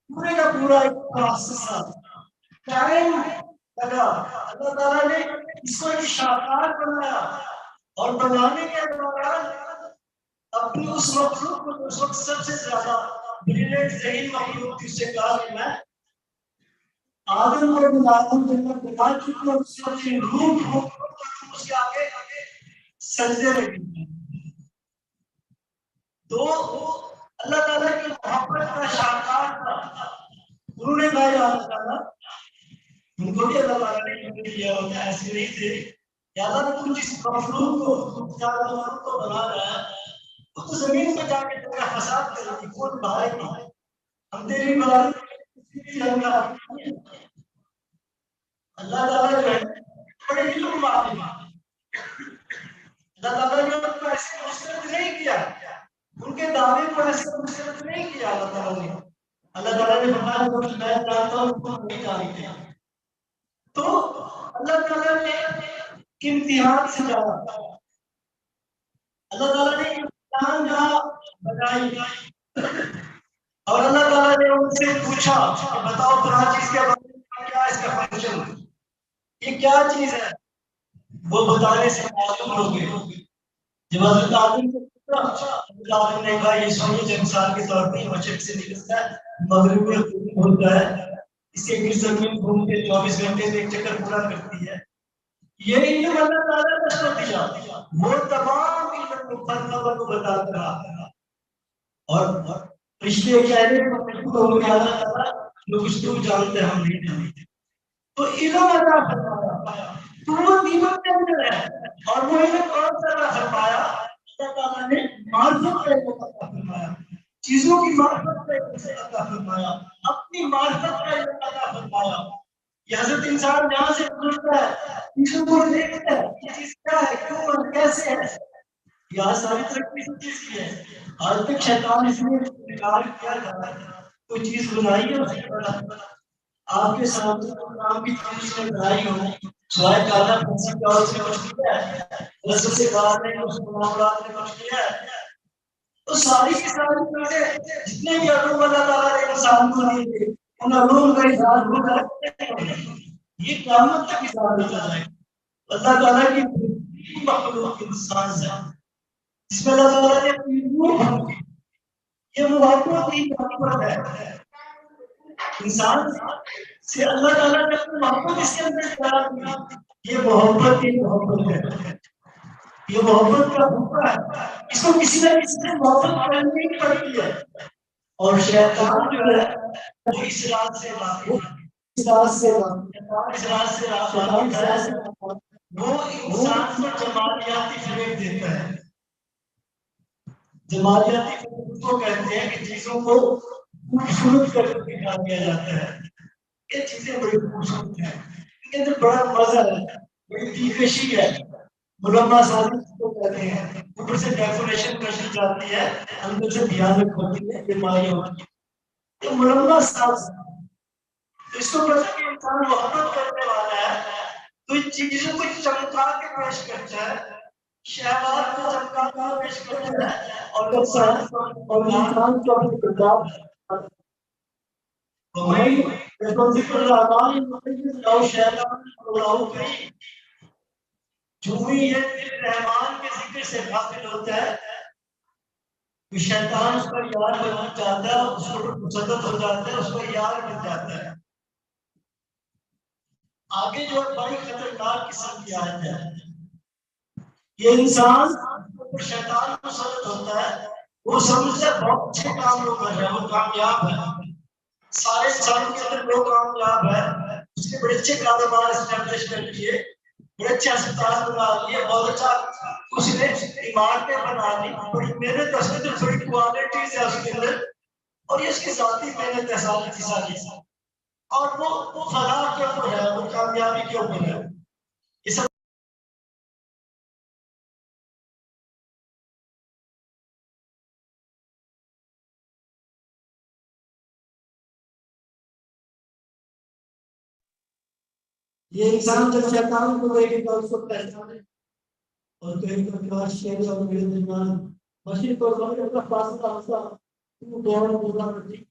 پورے کا پورا ایک پروسیس تھا، ٹائم لگا. اللہ تعالیٰ نے اس کو ایک شاہکار بنایا اور بنانے کے دوران اپنی اس مخلوق کو اس وقت سب سے زیادہ بریلینٹ ذہین مخلوق تھی سے کہا کہ میں آدم کو بلاتا ہوں. جب میں بلا چکا اس سے اپنی روح اس کے آگے سجدے لگی. تو اللہ تعالیٰ کی محبت کا شاہکار تھا. انہوں نے کہا یا اللہ تعالیٰ ان کو بھی اللہ تعالیٰ نے کیا ہوتا ہے، ایسے نہیں تھے. یا اللہ تم جس مخلوق کو بنا رہا ہے وہ تو زمین پہ جا کے تیرا فساد کرے گی، کون بھائی نہیں. ہم تیری بات اللہ تعالیٰ جو ہے بڑے علم والے ہیں. اللہ تعالیٰ نے ان کو ایسے مسترد نہیں کیا، ان کے دعوے کو ایسے مسترد نہیں کیا. اللہ تعالیٰ نے فرمایا جو میں جانتا ہوں تم نہیں جانتے. تو اللہ تعالیٰ نے امتحان سے جانا، اللہ تعالیٰ نے امتحان جہاں بنائی اور اللہ تعالیٰ نے ان سے پوچھا کہ بتاؤ فلاں چیز کے بارے میں کیا اس کا فنکشن، یہ کیا چیز ہے. وہ بتانے سے معلوم ہو گئے. جب حضرت آدم سے پوچھا حضرت آدم نے کہا یہ سونے جب مثال کے طور پر مشرق سے نکلتا ہے مغرب میں ہوتا ہے، اس کے گرد زمین گھوم کے 24 گھنٹے میں ایک چکر پورا کرتی ہے. یہ علم اللہ تعالیٰ نے اس کو دیا، وہ تمام علم مفرقہ کو بتاتا رہا. اور پچھلے چہرے پر اللہ تعالیٰ جو کچھ تو جانتے ہم نہیں جانتے. تو علم عطا فرمایا تو وہ دیوت کے اندر ہے. اور وہ علم کون سا عطا فرمایا؟ اللہ تعالیٰ نے معرفت کا علم عطا فرمایا، چیزوں کی معرفت کا علم عطا فرمایا، اپنی معرفت کا علم عطا فرمایا. یہ حضرت انسان جہاں سے گزرتا ہے چیزوں کو دیکھتا ہے یہ چیز کیا ہے، کیوں اور کیسے ہے. یہاں ساری ترقی اس چیز کی ہے. آج تک شیطان اس میں انکار کیا جاتا ہے کوئی چیز بنائی ہے اس کے بڑا آپ کے سامنے نام کی چیز نے بنائی ہو سوائے کالا پھنسی کا اس نے کچھ کیا ہے، رسل سے باہر نے اس معاملات نے کچھ کیا ہے. تو ساری کی ساری چیزیں جتنے بھی علوم اللہ تعالیٰ نے انسان کو دیے تھے ان علوم کا اظہار ہو جائے یہ قیامت تک اظہار ہوتا جائے. اللہ تعالیٰ کی مخلوق انسان ہے. جس میں اللہ تعالیٰ نے اپنی روح بھر دی. یہ محبت ہی محبت ہے. انسان سے اللہ تعالیٰ نے اپنی محبت اس کے اندر ڈال دی. یہ محبت ہی محبت ہے. یہ محبت کا حکم ہے. اس کو کسی نہ کسی سے محبت کرنی ہی پڑتی ہے. اور شیطان جو ہے وہ اس رات سے وہ انسان کو جمالیاتی فریب دیتا ہے. جمالیاتی فریب کو کہتے ہیں کہ چیزوں کو خوبصورت کر کے دکھا دیا جاتا ہے. یہ چیزیں بڑی خوبصورت ہیں, ان کے اندر بڑا مزہ ہے, بڑی دلکشی ہے. مربع سازی کو کہتے ہیں. اوپر سے ڈیکوریشن کر جاتی ہے, اندر سے بھیانک ہوتی ہے, بیماری ہوتی ہے. یہ مربع ساز اس کو پتہ کہ انسان محبت کرنے والا ہے تو ان چیزوں کو چمکا کے پیش کرتا ہے, شہوات کو چمکا کے پیش کرتا ہے, اور انسان کو اپنے کردار ذکر الرحمن لو شیطان لو کہیں جو ہی یہ دل رحمان کے ذکر سے غافل ہوتا ہے تو شیطان اس پر یار بن جاتا ہے, اس پر مسلط ہو جاتا ہے, اس پر یار بن جاتا ہے. آگے جو بڑی خطرناک قسم کی آیت ہے, یہ انسان شیطان مسلط ہوتا ہے, وہ سمجھتا ہے بہت اچھے کام لوگ کر رہے ہیں, وہ کامیاب ہے, سارے انسانوں کے اندر وہ کامیاب ہے, اس نے بڑے اچھے کاروبار اسٹیبلش کر لیے, بڑے اچھے اسپتال بنا لیے, بہت اچھا اس نے عمارتیں بنا لی, بڑی محنت اس نے, بڑی کوالٹیز ہے اس کے اندر, اور یہ اس کی ذاتی محنت ہے ساری کی ساری, اور وہ فلاح کے اوپر ہے, وہ کامیابی کے اوپر ہے. یہ سب یہ انسان جب شیطان کو دیکھے گا اس کو پہچانے, اور کہیں کہ کاش شیر اور میرے درمیان مشرق اور مغرب کا فاصلہ ہوتا تو دونوں پورا نہیں,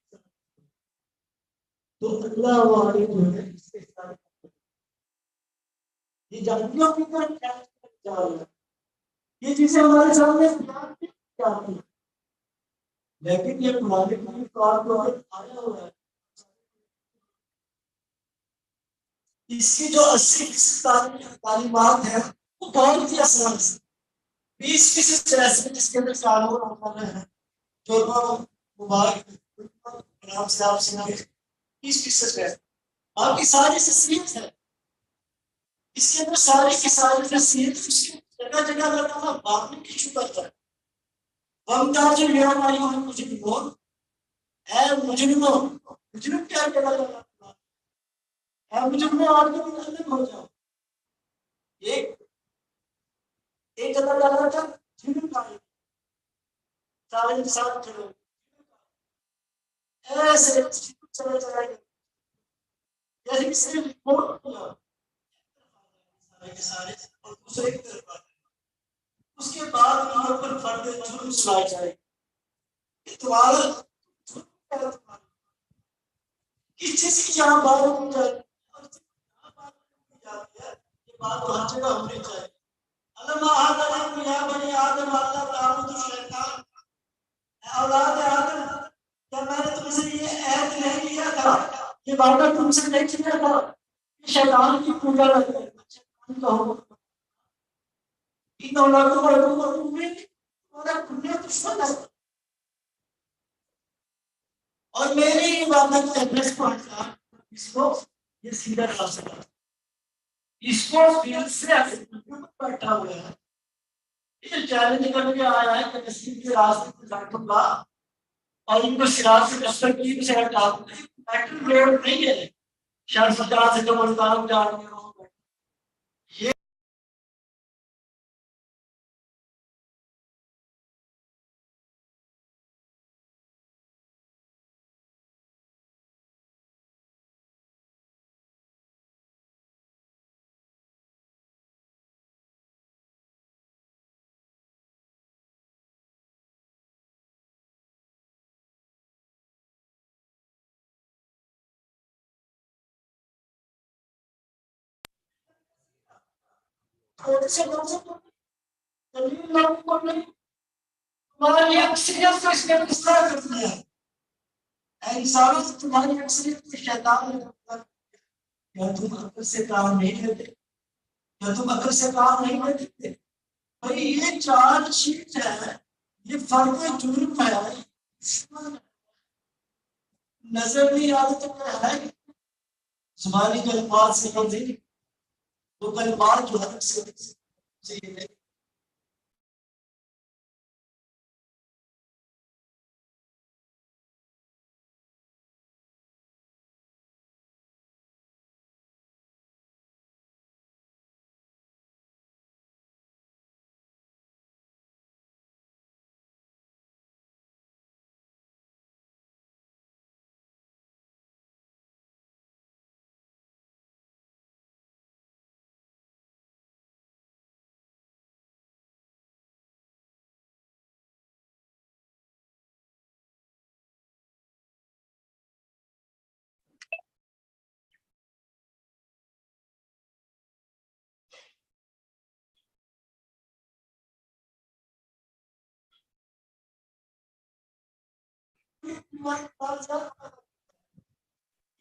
تو اللہ والے جو ہے اس کے ساتھ یہ جانبیوں کی طرف کیا جا رہا ہے, یہ چیزیں ہمارے سامنے کیا ہیں, لیکن یہ تمہارے لیے کار کو آیا ہوا ہے. اس کی جو 80% تعلیمات ہیں وہ بہت ہی آسان ہے. 20% ایسے جس کے اندر قانون ہوتا ہے جو مبارک نام سے آپ سے 20% ہے, باقی ساری تصریف ہے. اس کے اندر ساری کی ساری تصریف جگہ جگہ لگا باقی کی شکر ہے. ہم تاجر یہاں ہماری مجرمون اے مجرموں, مجرم کیا کہنا لگا اے مجرموں آپ کو الگ ہو جاؤ. ایک جگہ لگا تھا جرم پائے سارے انسان کھڑے ایسے چلے جائیں گے جیسے کہ صرف رپورٹ کیا سارے اور دوسرے کی طرف اس کے بعد وہاں پر فرد جرم سنائی جائے کہ تمہارا کس چیز کی جہاں بات ہو جائے یہ بات تو ہر جگہ ہونی چاہیے. علم آدم یا بنی آدم اللہ تعبد الشیطان, اولاد آدم کیا میں نے تم سے یہ عہد نہیں کیا تھا, یہ وعدہ تم سے نہیں کیا تھا کہ شیطان کی پوجا نہ کرے, شیطان کا حکم ان اولادوں کو حکم میں اور دنیا دشمن ہے, اور میرے عبادت کا ایڈریس پہنچا اس کو یہ سیدھا راستہ, اس کو دل سے بیٹھا ہوا ہے. یہ چیلنج کر کے آیا ہے کہ نصیب کے راستے پہ بیٹھوں گا اور ان کو صراط سے مستقیم سے ہٹا دوں. بیٹل گراؤنڈ نہیں ہے شاید سجاد سے جو ملتان جا رہے ہوں, یہ تھوڑے سے لوگوں کو دلیل لوگوں کو نہیں تمہاری اکثریت کو اس نے کس طرح کر دیا ہے؟ اے انسانوں سے تمہاری اکثریت کو شیطان نے کیا تم عقل سے کام نہیں لیتے؟ کیا تم عقل سے کام نہیں لیتے؟ بھائی یہ چار چیز ہے، یہ فرق جرم ہے، نظر نہیں آتا تو کیا ہے؟ زبانی کلمات سے ہم نہیں، وہ کلمات جو ہے سے یہ نہیں۔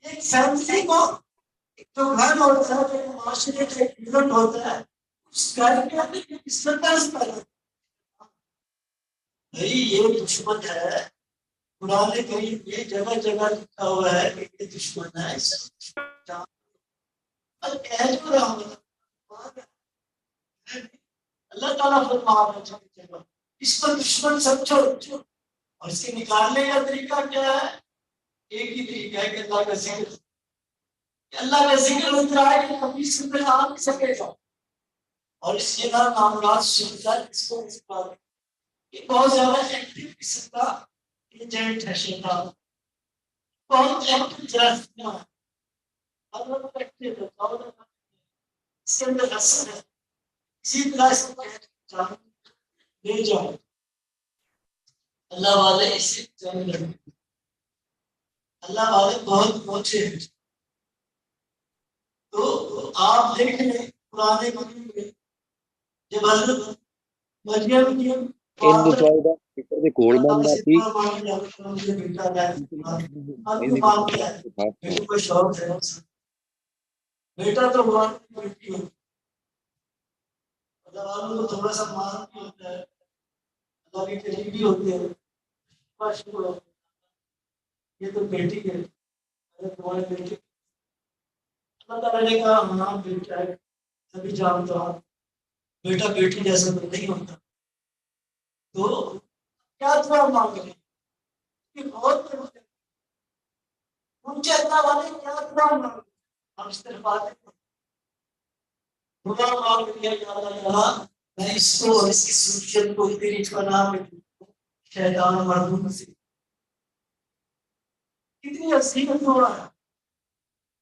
ایک فیملی کو جو گھر ہوتا ہے، جو معاشرے کا ایک یونٹ ہوتا ہے، اس گھر کے اندر کس طرح سے پیدا بھائی یہ دشمن ہے۔ قرآن کریم یہ جگہ جگہ لکھا ہوا ہے کہ یہ دشمن ہے، اللہ تعالیٰ فرما رہا ہے اس پر دشمن سمجھو، اور اس کے نکالنے کا طریقہ کیا ہے؟ ایک ہی طریقہ ہے کہ اللہ کا ذکر، کہ اللہ کا ذکر اتر آئے کہ کبھی سے میں آ نہیں سکے گا، اور اس کے بعد معاملات سنتا ہے اس کو یہ بہت زیادہ ایکٹیو قسم کا ایجنٹ ہے شیطان، بہت ایکٹیو جذبہ ہے، ہر وقت ایکٹیو ہے، اس کے اندر حسن ہے، اسی طرح سے لے جاؤ اللہ والے اسے جان لیں، اللہ والے بہت پہنچے ہیں۔ تو آپ دیکھ لیں قرآن کریم میں جب حضرت مریم کی کوڑ بند آتی بیٹا تو بیٹی ہو، اللہ والوں کو تھوڑا سا مان بھی ہوتا ہے، اللہ کے قریبی ہوتے ہیں، یہ تو بیٹی ہے، تمہاری بیٹی، اللہ تعالیٰ نے کہا ہاں بیٹا ہے، تبھی جانتا ہوں بیٹا بیٹی جیسا تو نہیں ہوتا، تو کیا دعا مانگ رہے ہیں؟ بہت اونچے اللہ والے کیا دعا مانگ رہے ہیں؟ ہم اس طرح باتیں دعا مانگ رہی ہے کہ اللہ تعالیٰ میں اس کو اور اس کی سوچت کو تیری پناہ میں شیطان مردوں سے کتنی عظیم دعا ہے،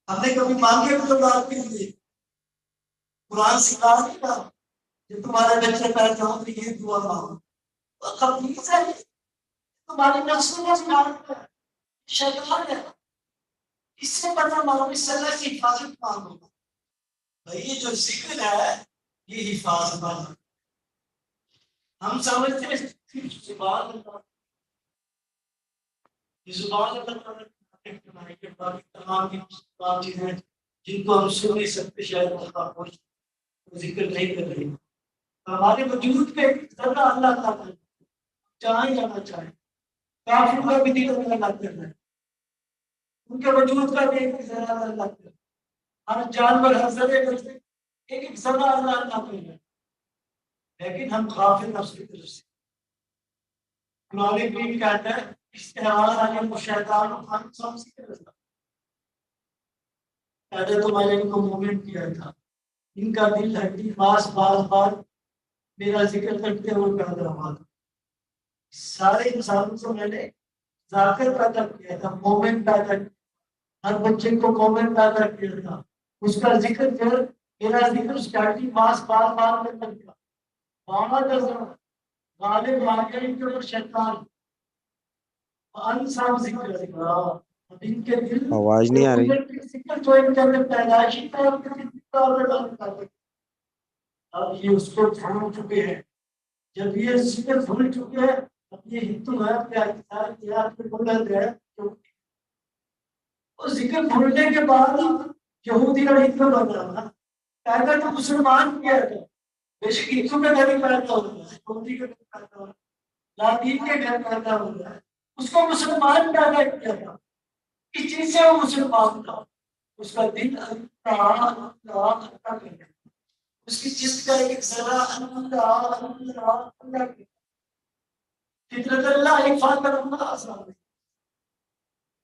ہم نے کبھی مانگے تو بات نہیں دی، قرآن سکھا دیا کہ تمہارے بچے پیدا ہوں تو یہ دعا مانگو، خبیث ہے تمہاری نفس میں مانگتا ہے، شیطان ہے، اس سے پتہ مانگو، اس سے اللہ کی حفاظت مانگو، بھائی یہ جو ذکر ہے یہ حفاظت مانگو، ہم سمجھتے ہیں زبان تمام چیزیں جن کو ہم سن نہیں سکتے، شاید ذکر نہیں کر رہی، ہمارے وجود پہ ذرا اللہ تعالیٰ چاہیں یا نہ چاہیں، کافروں کا بھی دل اللہ کرنا ہے، ان کے وجود کا بھی ایک ذرا اللہ کرنا ہے، ہر جانور ہر ذرے کا ایک ایک ذرا اللہ کرنا ہے، لیکن ہم غافل نفس کی طرف سے قرآن کریم کہتا ہے استعمال آنے کو شیطان و خان سمجھ کے رستا پہلے تو میں نے ان کو مومن کیا تھا، ان کا دل ہڈی باس باس بار میرا ذکر کرتے ہوئے پیدا ہوا تھا، سارے انسانوں سے میں نے ذاکر پیدا کیا تھا، مومن پیدا کیا، ہر بچے کو مومن پیدا کیا تھا، اس کا ذکر پھر میرا ذکر اس کا ہڈی باس بار بار میں کر دیا، وہاں کا غالب واقعی کے اوپر شیطان انسان ذکر ان کے دل آواز نہیں آ رہی، ذکر جو ان کے اندر پیدائشی طور پر اب یہ اس کو بھول چکے ہیں، جب یہ ذکر بھول چکے ہیں اب یہ ہندو ہے اور ذکر بھولنے کے بعد یہودی اور ہندو بن رہا اگر تو مسلمان کیا تھا بے شک ہندو کا گھر پیدا ہوتا ہے یہودی کا گھر پیدا ہوتا ہے لادین کے گھر پیدا ہوتا ہے اس کو مسلمان پیدا کیا تھا اس چیز سے وہ مسلمان تھا اس کا دل اللہ اس کی جسم کا ایک ذرا اللہ فطرت اللہ حفاظت اللہ آسان ہے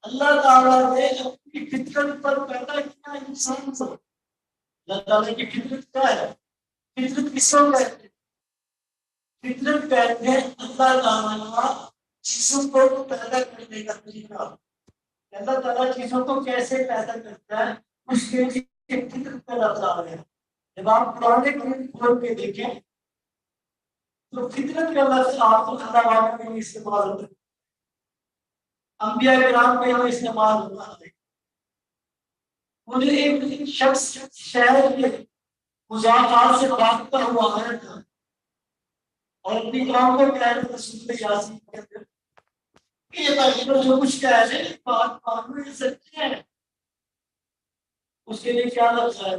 اللہ تعالیٰ نے اپنی فطرت پر پیدا کیا انسان کو اللہ تعالیٰ کی فطرت کیا ہے فطرت کس کو کہتے ہیں فطرت کہتے ہیں اللہ تعالیٰ چیزوں کو پیدا کرنے کا طریقہ اللہ تعالیٰ چیزوں کو کیسے پیدا کرتا ہے اس کے لیے فطرت کا لفظ آ رہا ہے جب آپ پرانے کھول کے دیکھیں تو فطرت کا لفظ آپ کو اللہ والے میں استعمال ہوتا ہے انبیاء کرام میں وہ استعمال ہوتا ہے مجھے ایک شخص شہر کے مضافات سے بھاگتا ہوا آیا تھا اور اپنی قوم کو کہہ رہے تھے سورۃ یاسین کے اندر کہ یہ تقریباً جو کچھ کہہ رہے ہیں بات مانو یہ سچی ہے اس کے لیے کیا لفظ ہے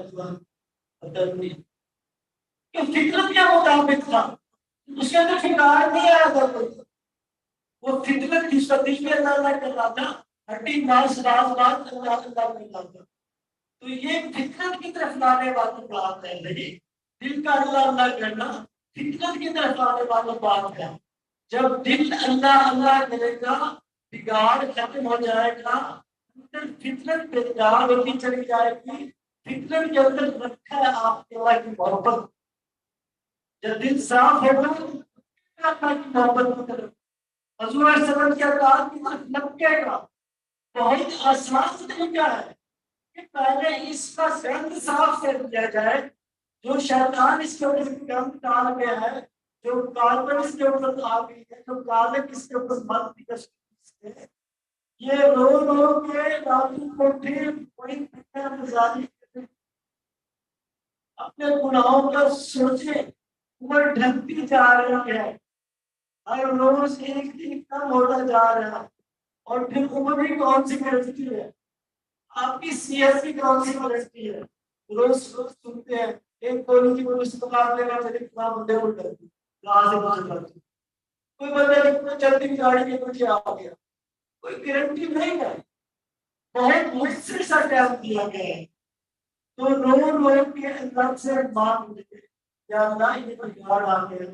کہ فطرت کے مطابق تھا اس کے اندر فکار نہیں آیا تھا کوئی وہ فطرت جس کا دل میں اللہ کر رہا تھا ہڈی ماس راز بات اللہ اللہ کر رہا تھا تو یہ فطرت کی طرف لانے والی بات ہے نہیں دل کا اللہ اللہ کرنا فطرت کی طرف لانے والی بات ہے جب دل اللہ اللہ کرے گا بگاڑ ختم ہو جائے گا فطرت بیدار ہوتی چلی جائے گی فطرت کے اندر رکھا ہے آپ کے اللہ کی محبت جب دل صاف ہوگا اللہ کی محبت کی طرف حضور صلی اللہ علیہ وسلم کی اطاعت کی طرف لپکے گا بہت آسان طریقہ ہے کہ پہلے اس کا گند صاف کر دیا جائے جو شیطان اس کے اوپر گند ڈال گیا ہے جو کاربن اس کے اوپر آ گئی ہے جو کالک اس کے اوپر مت ہے یہ رو رو کے راتوں کو پھر کوئی گزاری اپنے گناہوں کا سوچے عمر ڈھکتی جا رہی ہے ہر روز ایک دن کم ہوتا جا رہا ہے اور پھر عمر بھی کون سی گرفتی ہے آپ کی صحت بھی کون سی گرفتی ہے روز روز سنتے ہیں ایک گولی کی پولیس مقابلے کا چلے کتنا بندے کو کرتی کوئی بندہ کتنا جلدی گاڑی کے پیچھے آ گیا کوئی گارنٹی نہیں ہے بہت مشکل سا ٹائم دیا گیا ہے تو رو رو کے اللہ سے مانگ لے یا اللہ یہ بگاڑ آ گیا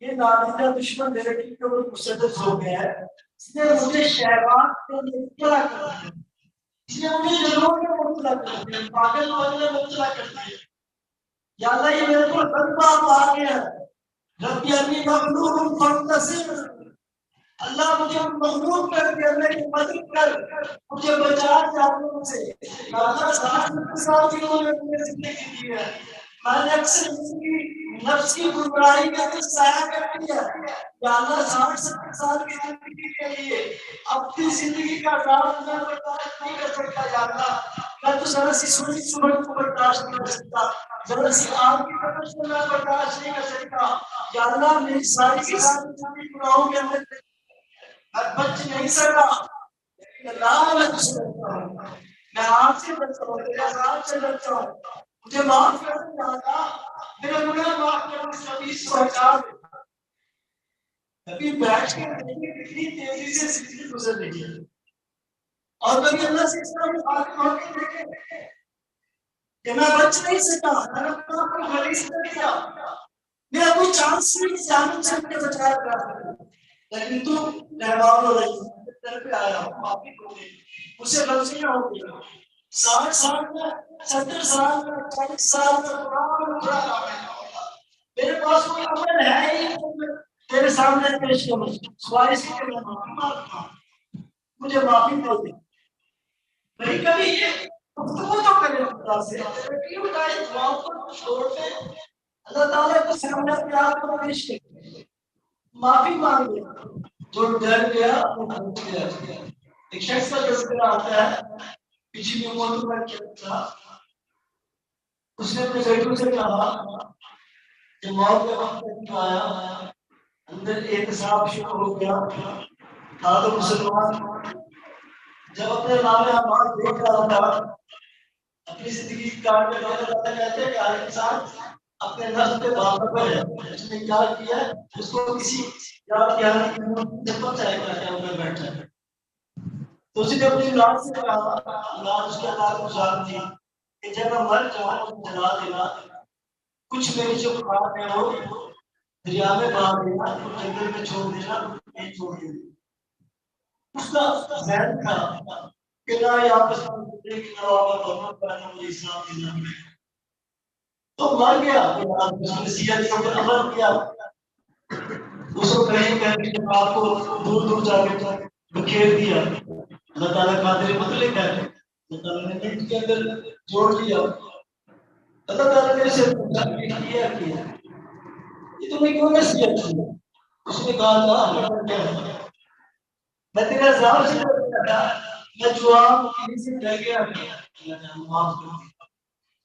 یہ نادیدہ دشمن میرے دل کے اوپر مسلط ہو گیا ہے اس نے مجھے شہوات کے لیے کیا کر دیا اس نے مجھے جنوں میں مبتلا کر دیا پاگل والے میں مبتلا کر دیا یا اللہ یہ میرے کو بدباب آ گیا ربی انی مغلوب فانتصر اللہ مجھے مغلوب کر کے میری مدد کر مجھے بچا جانوں سے یا اللہ 60 سال کی عمر میں زندگی دی ہے میں نے اکثر زندگی نفس کی گمراہی کا سایہ کر دیا یا اللہ 60 سال کی زندگی کے لیے اپنی زندگی کا رام میں برداشت نہیں کر سکتا یا اللہ میں تو ذرا سی سنی صورت کو برداشت نہیں کر سکتا ذرا سی آپ کی طرف سے میں برداشت نہیں کر سکتا یا اللہ میری ساری کی ساری گناہوں کے اندر میں بچ نہیں سکا اللہ میں تجھ سے ڈرتا ہوں میں آپ سے ڈرتا ہوں تیرے عذاب سے ڈرتا ہوں مجھے معاف کر دے اللہ میرے گناہ معاف کر دے سبھی سے بچا دے کبھی بیٹھ کے کتنی تیزی سے زندگی گزر رہی ہے اور کبھی اللہ سے اس طرح بات کر کے دیکھے کہ میں بچ نہیں سکا میں نے اپنا کو غریب کر دیا میرا کوئی چانس نہیں جانوں سے مجھے بچایا گیا لیکن تو مہربان ہو رہی ہے در پہ آیا ہوں معافی کو دے اسے غلطیاں ہو گئی 60 سال میں 70 سال میں 40 سال میں قرآن پڑھا رہا میرے پاس کوئی عمل ہے ہی تیرے سامنے پیش کروں سوائے سے کہ میں معافی مانگتا ہوں مجھے معافی دے دے کبھی کبھی یہ گفتگو تو کرے خدا سے کیوں بتائے دعاؤں کو چھوڑ دے اللہ تعالیٰ کے سامنے اپنے آپ کو پیش کرے معافی مانگے جو ڈر گیا وہ بھول گیا ایک شخص کا تذکرہ آتا ہے پچھلی عمر میں کیا تھا اس نے اپنے بیٹوں سے کہا کہ موت کا وقت نہیں آیا اندر احتساب شروع ہو گیا. تو مسلمان جب اپنے نام اعمال دیکھ رہا تھا اپنی زندگی کاٹنے میں اللہ کہتے ہیں کہ ہر انسان اپنے نفس پہ باخبر ہے. اس نے کیا کیا اس کو کسی یاد کیا نہیں پتہ ہے کیا میں بیٹھا ہے. تو اسی نے اپنی اولاد سے کہا, اولاد اس کے اللہ کو جانتی کہ جب میں مر جاؤں تو جلا دینا, کچھ میری جو خواب ہے وہ دریا میں بہا دینا, جنگل میں چھوڑ دینا, نہیں چھوڑ دینا. اس کا ذہن تھا کہ نہ یہاں پر زندگی کی نوابہ محمد پہنا مجھے اسلام کی نام ہے. تو مر گیا, اس کی نصیحت کے اوپر عمل کیا. اس کو کہیں کہیں کہ آپ کو دور دور جا کے بکھیر دیا. اللہ تعالیٰ قادر مطلق ہے, اللہ تعالیٰ نے نیٹ کے اندر جوڑ دیا. اللہ تعالیٰ نے اسے پوچھا کیا یہ تم نے کیوں نصیحت کی؟ اس نے کہا تھا میں تیرا زار سے کرتا میں جواب کسی سے ڈر گیا.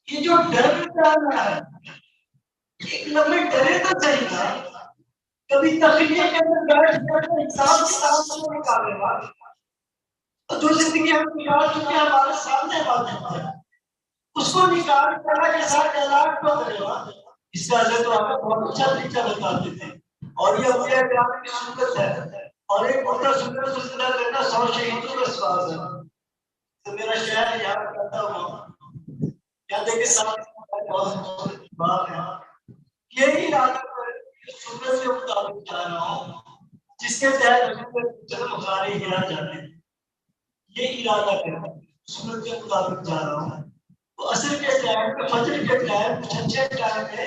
یہ جو ڈر رہا ہے ایک لمحے ڈرے تو صحیح تھا. کبھی تخلیہ کے اندر بیٹھ کر انسان کے ساتھ کو نکالے گا اور جو زندگی ہم نکال چکے ہیں ہمارے سامنے موجود ہے اس کو نکال کر کے ساتھ علاج کو کرے گا. اس کا حضرت تو آپ بہت اچھا طریقہ بتاتے تھے اور یہ انبیاء کرام کی سنت ہے. اور ایک ہوتا سنت سلسلہ کرنا 100 شہیدوں کا ثواب ہے. تو میرا شہر یاد کرتا ہوں یا دیکھیں ساتھ بات ہے یہی ارادہ سنت کے مطابق جا رہا ہوں جس کے تحت جنم غاری کیا جاتے ہیں. یہ ارادہ کرنا سنت کے مطابق جا رہا ہوں. تو عصر کے ٹائم پہ فجر کے ٹائم کچھ اچھے ٹائم پہ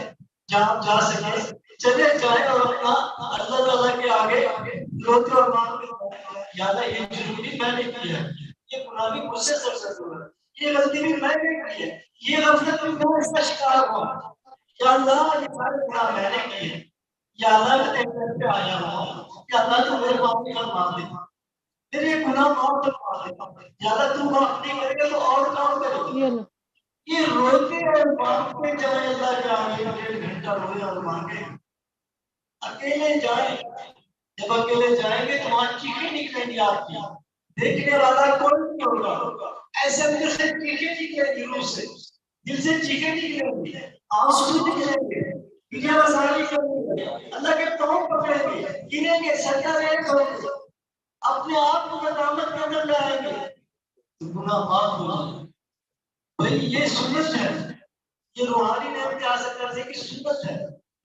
جہاں جا سکے چلے جائیں اور اپنا اللہ تعالیٰ کے آگے روتے اور مانگتے یا اللہ یہ ضروری میں نے کیا ہے, یہ گناہ بھی مجھ سے سرزد ہوا ہے, یہ غلطی بھی میں نے کی ہے, یہ غفلت بھی میں اس کا شکار ہوا. یا اللہ یہ سارے گناہ میں نے کیے, یا اللہ میں تیرے گھر پہ آیا ہوں, یا اللہ تو میرے معافی فرما دے, پھر یہ گناہ معاف فرما دے. یا اللہ تو معاف نہیں کرے گا تو اور کام کرے گا. یہ روتے اور مانگتے جائیں اللہ کے آگے 1.5 گھنٹہ روئے اور مانگے. اکیلے جائیں, جب اکیلے جائیں گے تو وہاں چیخیں نکلیں گی آپ کی, دیکھنے والا کوئی نہیں ہوگا. ایسے دل سے چیخیں نکلیں گی, روح سے دل سے چیخیں نکلیں گی, آنسو نکلیں گے, دنیا بازاری کریں گے, اللہ کے پاؤں پکڑیں گے, گریں گے, سجدہ رہے گے, اپنے آپ کو ندامت کے اندر لائیں گے تو گناہ معاف ہو جائے. بھائی یہ سنت ہے, یہ روحانی نعمت حاصل کرنے کی سنت ہے.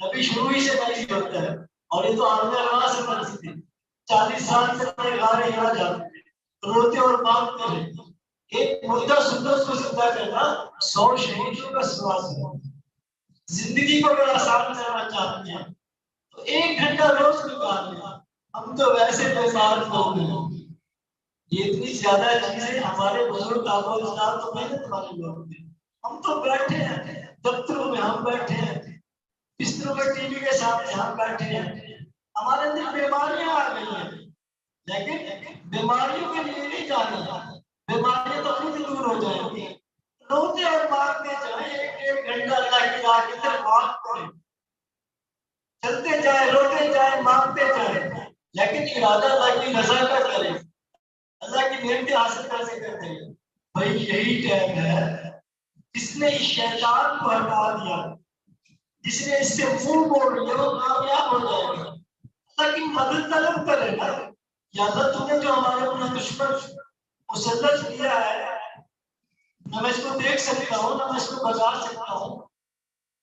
نبی شروع ہی سے نہیں ہوتا ہے اور یہ تو عالم روا سے مرضی تھی. 40 سال سے اپنے غارے یہاں جاتے ہیں روتے اور مانگتے ہیں. ایک مردہ سنت کو زندہ کرنا 100 شہیدوں کا ثواب ہے. زندگی کو اگر آسان کرنا چاہتے ہیں تو 1 گھنٹہ روز نکال لیں. ہم تو ویسے بیمار لوگ ہیں, یہ اتنی زیادہ چیزیں ہمارے بزرگ آبا اجداد تو محنت والے لوگ تھے. ہم تو بیٹھے ہیں دفتروں میں, ہم بیٹھے ہیں بستروں میں ٹی وی کے سامنے ہم بیٹھے ہیں. ہمارے اندر بیماریاں آ گئی ہیں لیکن بیماریوں کے لیے نہیں جانا, بیماریاں تو خود دور ہو جائیں گی. روتے اور مانگتے جائیں 1.5 گھنٹہ اللہ کی راہ کی طرف مانگتے ہیں, چلتے جائیں, روتے جائیں, مانگتے جائیں, لیکن ارادہ اللہ کی رضا کا کریں, اللہ کی نعمتیں حاصل کرنے کا کریں. بھائی یہی ٹائم ہے جس نے شیطان کو ہٹا دیا, جس نے اس سے منہ موڑ لیا وہ کامیاب ہو جائے گا. اللہ کی مدد طلب کرے نا. یا اللہ تم نے جو ہمارے اپنا دشمن مسلط کیا ہے, نہ میں اس کو دیکھ سکتا ہوں نہ میں اس کو بجا سکتا ہوں,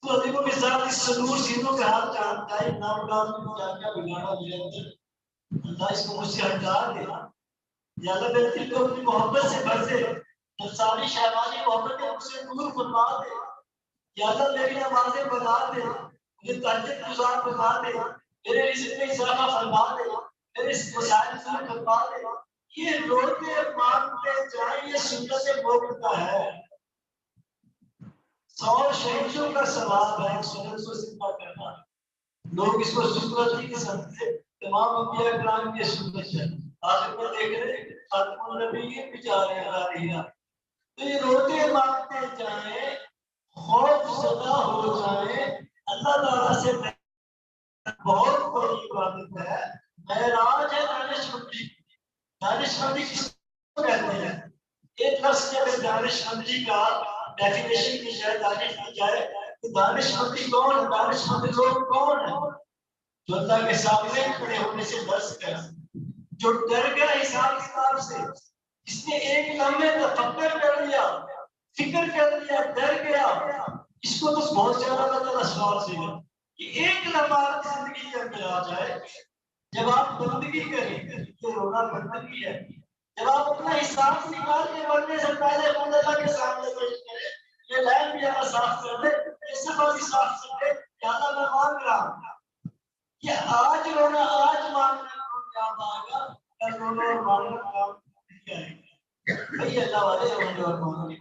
تو عظیم النظام اس صدور سینوں کے ہاتھ جانتا ہے نام کام کو کیا کیا بگاڑا میرے اندر. اللہ اس کو مجھ سے ہٹا دے. یا اللہ میرے دل کو اپنی محبت سے بھر دے, نفسانی شہوانی محبت کو مجھ سے دور فرما دے. یا اللہ میری نمازیں بنا دے, مجھے تہجد گزار بنا دے, میرے رزق میں اضافہ فرما دے, میرے مسائل دور فرما دے. یہ روتے مانگتے جائیں, یہ سنت موقع ہے. 100 شہیدوں کا ثواب ہے سنت کو زندہ کرنا. لوگ اس کو سنت ہی نہیں سمجھتے. تمام انبیاء کرام کی سنت ہے. آخر میں دیکھ رہے خاتم النبیین بھی جا رہے ہیں. تو یہ روتے مانگتے جائیں, خوف زدہ ہو جائیں. اللہ تعالیٰ سے بہت بڑی عبادت ڈیفینیشن کی جائے، تعریف کی جائے کہ دانشمندی کون ہے، دانشمند لوگ کون ہیں؟ جو اللہ کے سامنے کھڑے ہونے سے ڈر سکے، جو ڈر گیا حساب کتاب سے، جس نے ایک لمحے تفکر کر لیا، فکر کر لیا، ڈر گیا، اس کو تو بہت زیادہ اللہ تعالیٰ سوال سے گا کہ ایک لمحہ زندگی کے اندر آ جائے جب آپ بندگی کریں، یہ رونا بندگی ہے، جب آپ اپنا حساب نکال کے مرنے سے پہلے خود اللہ کے سامنے پیش کریں، یہ لائن بھی اللہ صاف کر دے، یہ سفر بھی صاف کر دے کہ اللہ میں مانگ رہا ہوں، یہ آج رونا، آج مانگنا کام آئے گا، کل رونا اور مانگنا کام نہیں آئے گا۔ بھائی اللہ والے رونے اور مانگنے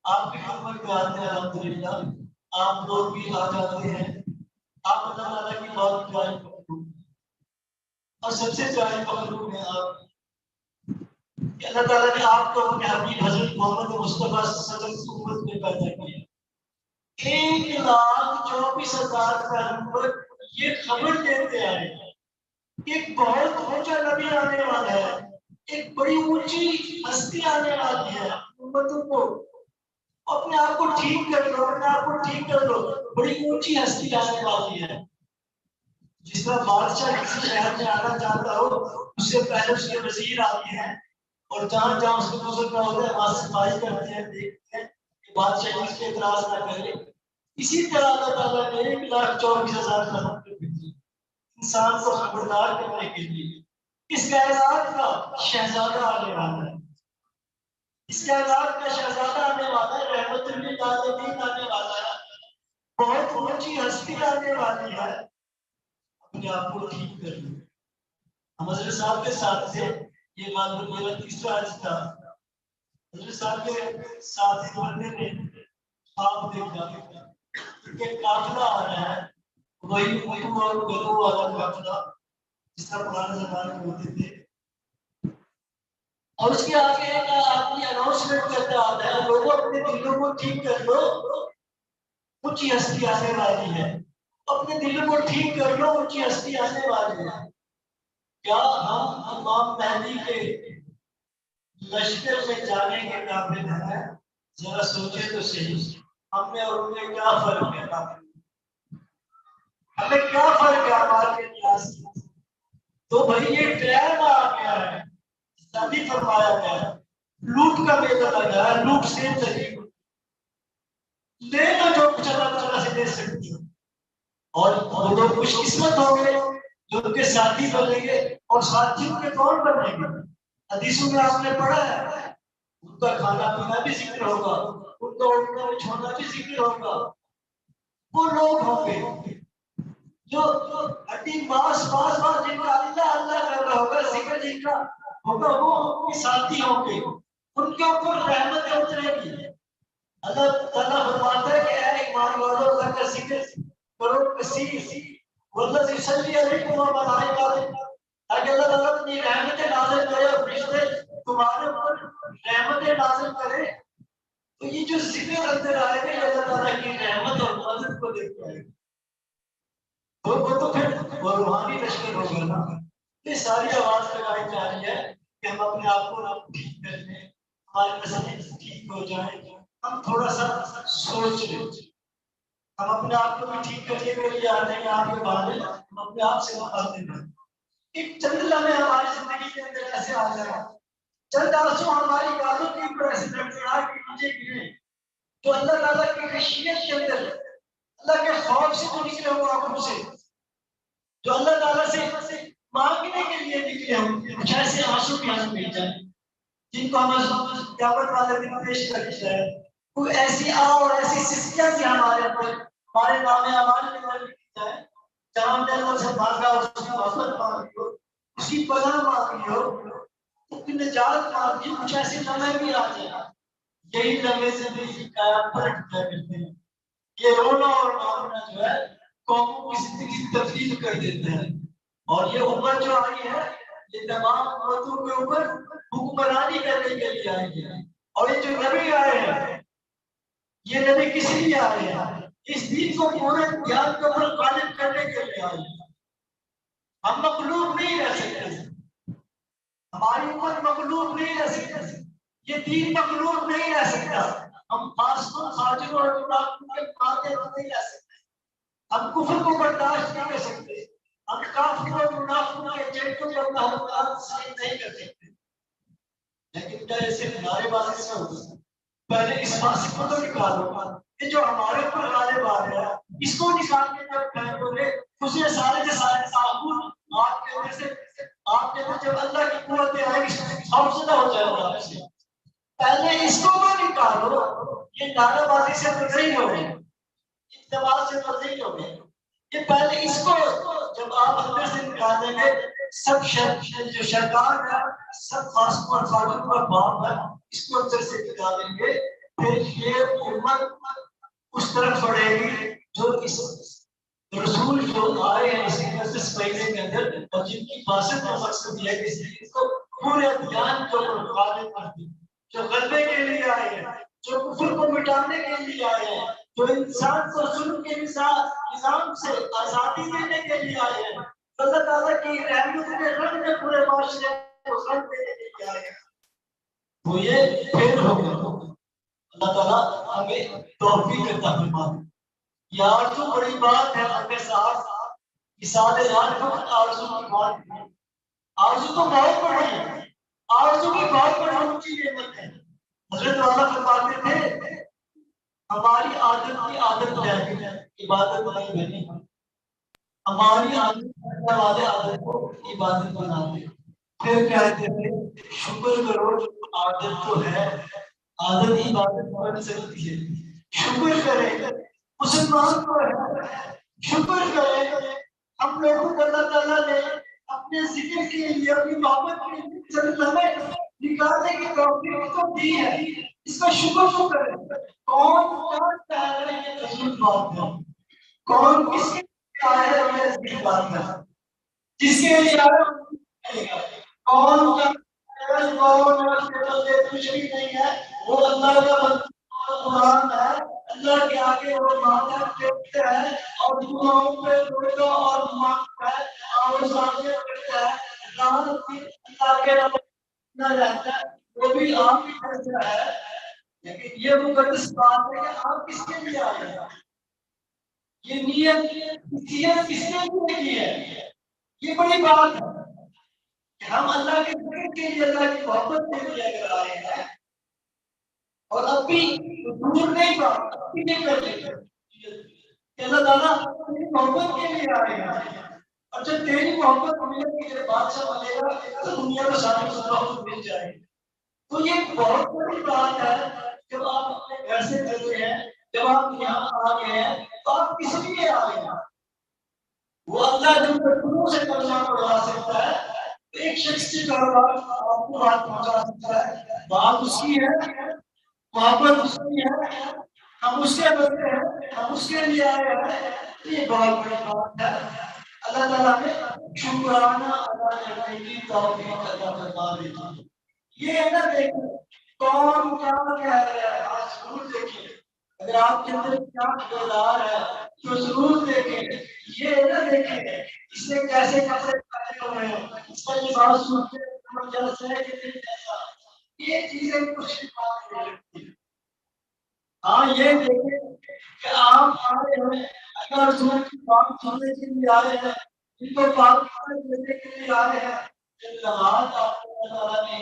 آپ کی خدمت میں آتے ہیں، الحمدللہ آپ لوگ بھی آ جاتے ہیں، آپ اللہ تعالیٰ کی بات جائز مخلوق اور سب سے جائز مخلوق ہے آپ کہ اللہ تعالیٰ نے آپ کو اپنے حبیب حضرت محمد مصطفیٰ صلی اللہ علیہ وسلم کی امت میں پیدا کیا۔ 1,24,000 پیغمبر یہ خبر دیتے آئے ایک بہت اونچا نبی آنے والا ہے، ایک بڑی اونچی ہستی آنے والی ہے، امتوں کو اپنے آپ کو ٹھیک کر لو، اپنے آپ کو ٹھیک کر لو، بڑی اونچی ہستی آنے والی ہے۔ جس طرح بادشاہ کسی شہر میں آنا چاہتا ہو، اس سے پہلے اس کے وزیر آتے ہیں اور جہاں جہاں اس کو گزرنا ہوتا ہے وہاں صفائی کرتے ہیں، دیکھتے ہیں کہ بادشاہ اس کے اعتراض نہ کرے۔ اسی طرح اللہ تعالیٰ نے 1,24,000 پیغمبر بھیجے انسان کو خبردار کرنے کے لیے۔ اس کائنات کا شہزادہ آنے والا ہے، اس کائنات کا شہزادہ آنے والا ہے، رحمت للعالمین آنے والا ہے، بہت اونچی ہستی آنے والی ہے۔ اپنے آپ کو ٹھیک کر لیں۔ ہم حضرت صاحب کے ساتھ تھے، یہ معلوم میرا تیسرا حج تھا۔ حضرت صاحب کے ساتھ بندے نے خواب دیکھا کہ قافلہ آ رہا ہے، وہی اونٹوں اور گدھوں والا قافلہ جس طرح پرانے زمانے میں ہوتے تھے، اور اس کے آگے ایک آدمی اناؤنسمنٹ کرتا آتا ہے، لوگوں اپنے دلوں کو ٹھیک کر لو، اونچی ہستی آنے والی ہے، اپنے دلوں کو ٹھیک کر لو، اونچی ہستی آنے والی ہے۔ کیا ہم امام مہدی کے لشکر میں جانے کے قابل ہیں؟ ذرا سوچے تو صحیح، ہم میں اور ان میں کیا فرق ہے؟ ہمیں کیا فرق ہے ہمارے انداز میں؟ تو بھائی یہ ٹائم آ گیا ہے، بھی فرمایا گیا ہے، لوٹ کا میلہ لگا ہے، لوٹ سے تقریب لے تو جو کچھ اللہ تعالیٰ سے دے سکتی ہو، اور وہ لوگ خوش قسمت ہو گئے جو ان کے ساتھی بنیں گے، اور ساتھیوں کے کون بنیں گے؟ حدیثوں میں آپ نے پڑھا ہے، ان کا کھانا پینا بھی ذکر ہوگا، ان کا اٹھنا بچھونا بھی ذکر ہوگا۔ وہ لوگ ہوں گے جو ہڈی ماس جن کا اللہ اللہ کر رہا ہوگا، ذکر جن کا ہوگا، وہ ساتھی ہوں گے، ان کے اوپر رحمتیں اترے گی۔ اللہ تعالیٰ فرماتا ہے کہ اے ایمان والو اللہ کا ذکر کرو کثیر، واللہ یصلی علیکم وملائکۃ، تاکہ اللہ تعالیٰ اپنی رحمتیں نازل کرے اور فرشتے تمہارے اوپر رحمتیں نازل کرے۔ تو یہ جو ذکر اندر آئے گا، یہ اللہ تعالیٰ کی رحمت اور مدد کو دیکھ آئے گا، وہ تو پھر وہ روحانی لشکر ہوگا نا۔ یہ ساری آواز لگائی جا رہی ہے کہ ہم اپنے آپ کو ٹھیک کر لیں، ہمارے مسئلے ٹھیک ہو جائیں، ہم تھوڑا سا سوچ لیں، ہم اپنے آپ کو بھی ٹھیک کرنے کے لیے آتے ہیں، آپ کے بارے ہم اپنے آپ سے بتاتے ہیں۔ ایک چند لمحے ہماری زندگی کے اندر ایسے آ جائے، چند آنسو ہماری گالوں کے اوپر ایسے دھڑکڑا کے نیچے گرے، تو اللہ تعالیٰ کی خشیت کے اندر، اللہ کے خوف سے تو نکلے ہو آنکھوں سے، جو اللہ تعالیٰ سے مانگنے کے لیے نکلے ہوں، کچھ ایسے آنسو بھی ہم مل جائیں جن کو ہم قیامت والے دن پیش کر جائے، کوئی ایسی آ اور ایسی سسکیاں بھی ہمارے اندر، ہمارے نام اعمال کے اندر لکھی جائے، جہاں ہم نے اللہ سے مانگا، اس کی محبت مانگی ہو، اس کی پناہ مانگی ہو، اس کی نجات مانگی، کچھ ایسے لمحے بھی آ جائیں، یہی لمحے زندگی کا پلٹ جا کرتے ہیں۔ یہ رونا اور مانگنا جو ہے قوموں کی زندگی تبدیل کر دیتے ہیں، اور یہ امت جو آئی ہے یہ تمام امتوں کے اوپر حکمرانی کرنے کے لیے آئی ہے، اور یہ جو نبی آئے ہیں یہ نبی کس لیے آئے ہیں؟ اس دین کو پورے دھیان کے اوپر غالب کرنے کے لیے آئے ہیں۔ ہم مغلوب نہیں رہ سکتے، ہماری امت مغلوب نہیں رہ سکتی، یہ دین مغلوب نہیں رہ سکتا. ہم فاسقوں فاجروں اور منافقوں کے ماتحت نہیں رہ سکتے. ہم کفر کو برداشت نہیں کر سکتے. ہم کافروں اور منافقوں کے چیٹوں پر تعلقات صحیح نہیں کر سکتے. لیکن کیا یہ صرف نعرے بازی سے ہوتا ہے؟ پہلے اس فاسق کو تو نکالو. یہ جو ہمارے اوپر غالب آ رہا ہے اس کو نکال کے جب پھینکو گے اسے سارے کے سارے تعاون آپ کے اندر سے آپ کے اندر جب اللہ کی قوت آئے گی حوصلہ ہو جائے گا آپ سے. پہلے اس کو تو نکالو. یہ نعرہ بازی سے تو نہیں ہوگی, اتباع سے تو نہیں ہوگی. یہ پہلے اس کو جب آپ اندر سے نکال دیں گے سب جو شیطان ہے سب فاسقوں اور فاجروں کا باپ ہے اس کو اندر سے نکال دیں گے. پھر یہ امت اس طرف بڑھے گی جو اس رسول جو آئے ہیں اس مہینے کے اندر اور جن کی باسط کا مقصد یہ ہے کہ اس کو پورے دھیان جو غالب کرتے ہیں, جو غلبے کے لیے آئے ہیں, جو کفر کو مٹانے کے لیے آئے ہیں, جو انسان کو ظلم کے نظام سے آزادی دینے کے لیے آئے ہیں, اللہ تعالیٰ کی رحمت کے رنگ میں پورے معاشرے کو رنگ دینے کے لیے آئے ہیں. تو یہ پھر ہوگا. اللہ تعالیٰ ہمیں توفیق عطا فرمائے. یار تو بڑی بات ہے اپنے ساتھ مثال یار فقط آرزو کی بات ہے. آرزو تو بہت بڑی ہے. آرزو کی بہت بڑی اونچی نعمت ہے. حضرت والا فرماتے تھے ہماری عادت کی عادت ہے عبادت نہیں بنی. ہماری عادت والے عادت کو عبادت بنا دے. پھر کہتے تھے شکر کرو عادت تو ہے عادت عبادت بن سکتی ہے. شکر کریں مسلمان کو ہے شکر کریں. ہم لوگوں کو اللہ تعالیٰ نے اپنے ذکر کے لیے اپنی محبت کے لیے چند لمحے نکالنے کی توفیق تو دی ہے. اس کا شکر تو کریں. کون چاہ رہے ہیں یہ بات ہے. کون کس کے آئے ہیں یہ بات ہے. جس کے لیے کون کچھ بھی نہیں ہے وہ اللہ کا قرآن ہے. اللہ کے آگے وہ ماتھا ٹیکتا ہے اور گناہوں پہ روتا اور مانگتا ہے اور سامنے رکھتا ہے. اللہ کے نہ رہتا ہے وہ بھی آپ کی فیصلہ ہے. لیکن یہ مقدس بات ہے کہ آپ کس کے لیے آئے ہیں. یہ نیت کس نے کی ہے. یہ بڑی بات ہے کہ ہم اللہ کے ذکر کے لیے اللہ کی محبت کے لیے اگر آئے ہیں اور اب بھی دور نہیں بات ابھی نہیں کر لیتے کہ اللہ تعالیٰ تیری محبت کے لیے آئے ہیں. اور جب تیری محبت ملے گی جب بادشاہ ملے گا تو دنیا میں ساری محبت مل جائے گی. تو یہ بہت بڑی بات ہے. جب آپ اپنے گھر سے چلتے ہیں جب آپ یہاں آ گئے ہیں تو آپ کس لیے آئے ہیں. وہ اللہ جو شروع سے کلمہ پڑھا سکتا ہے ایک شخص کے کاروبار آپ کو بات پہنچا سکتا ہے. بات اس کی ہے محبت اس کی ہے. ہم اس کے بندے ہیں ہم اس کے لیے آئے ہیں. یہ بہت بڑی بات ہے. اللہ تعالیٰ نے شکرانہ ادا کرنے کی توفیق عطا فرما دی. یہ نہ دیکھیں کون کیا کہہ رہا ہے. آج ضرور دیکھیں اگر آپ کے اندر کیا کردار ہے تو ضرور دیکھیں. یہ نہ دیکھیں اس نے کیسے کپڑے پہنے ہوئے ہیں اس کا لباس جیسا ہے کہ جیسا. یہ چیزیں کچھ بات نہیں رکھتی. ہاں یہ دیکھیں کہ آپ آئے ہیں اگر رسول کی بات سننے کے لیے آئے ہیں ان کو بات دینے کے لیے آئے ہیں. نماز آپ کو اللہ تعالیٰ نے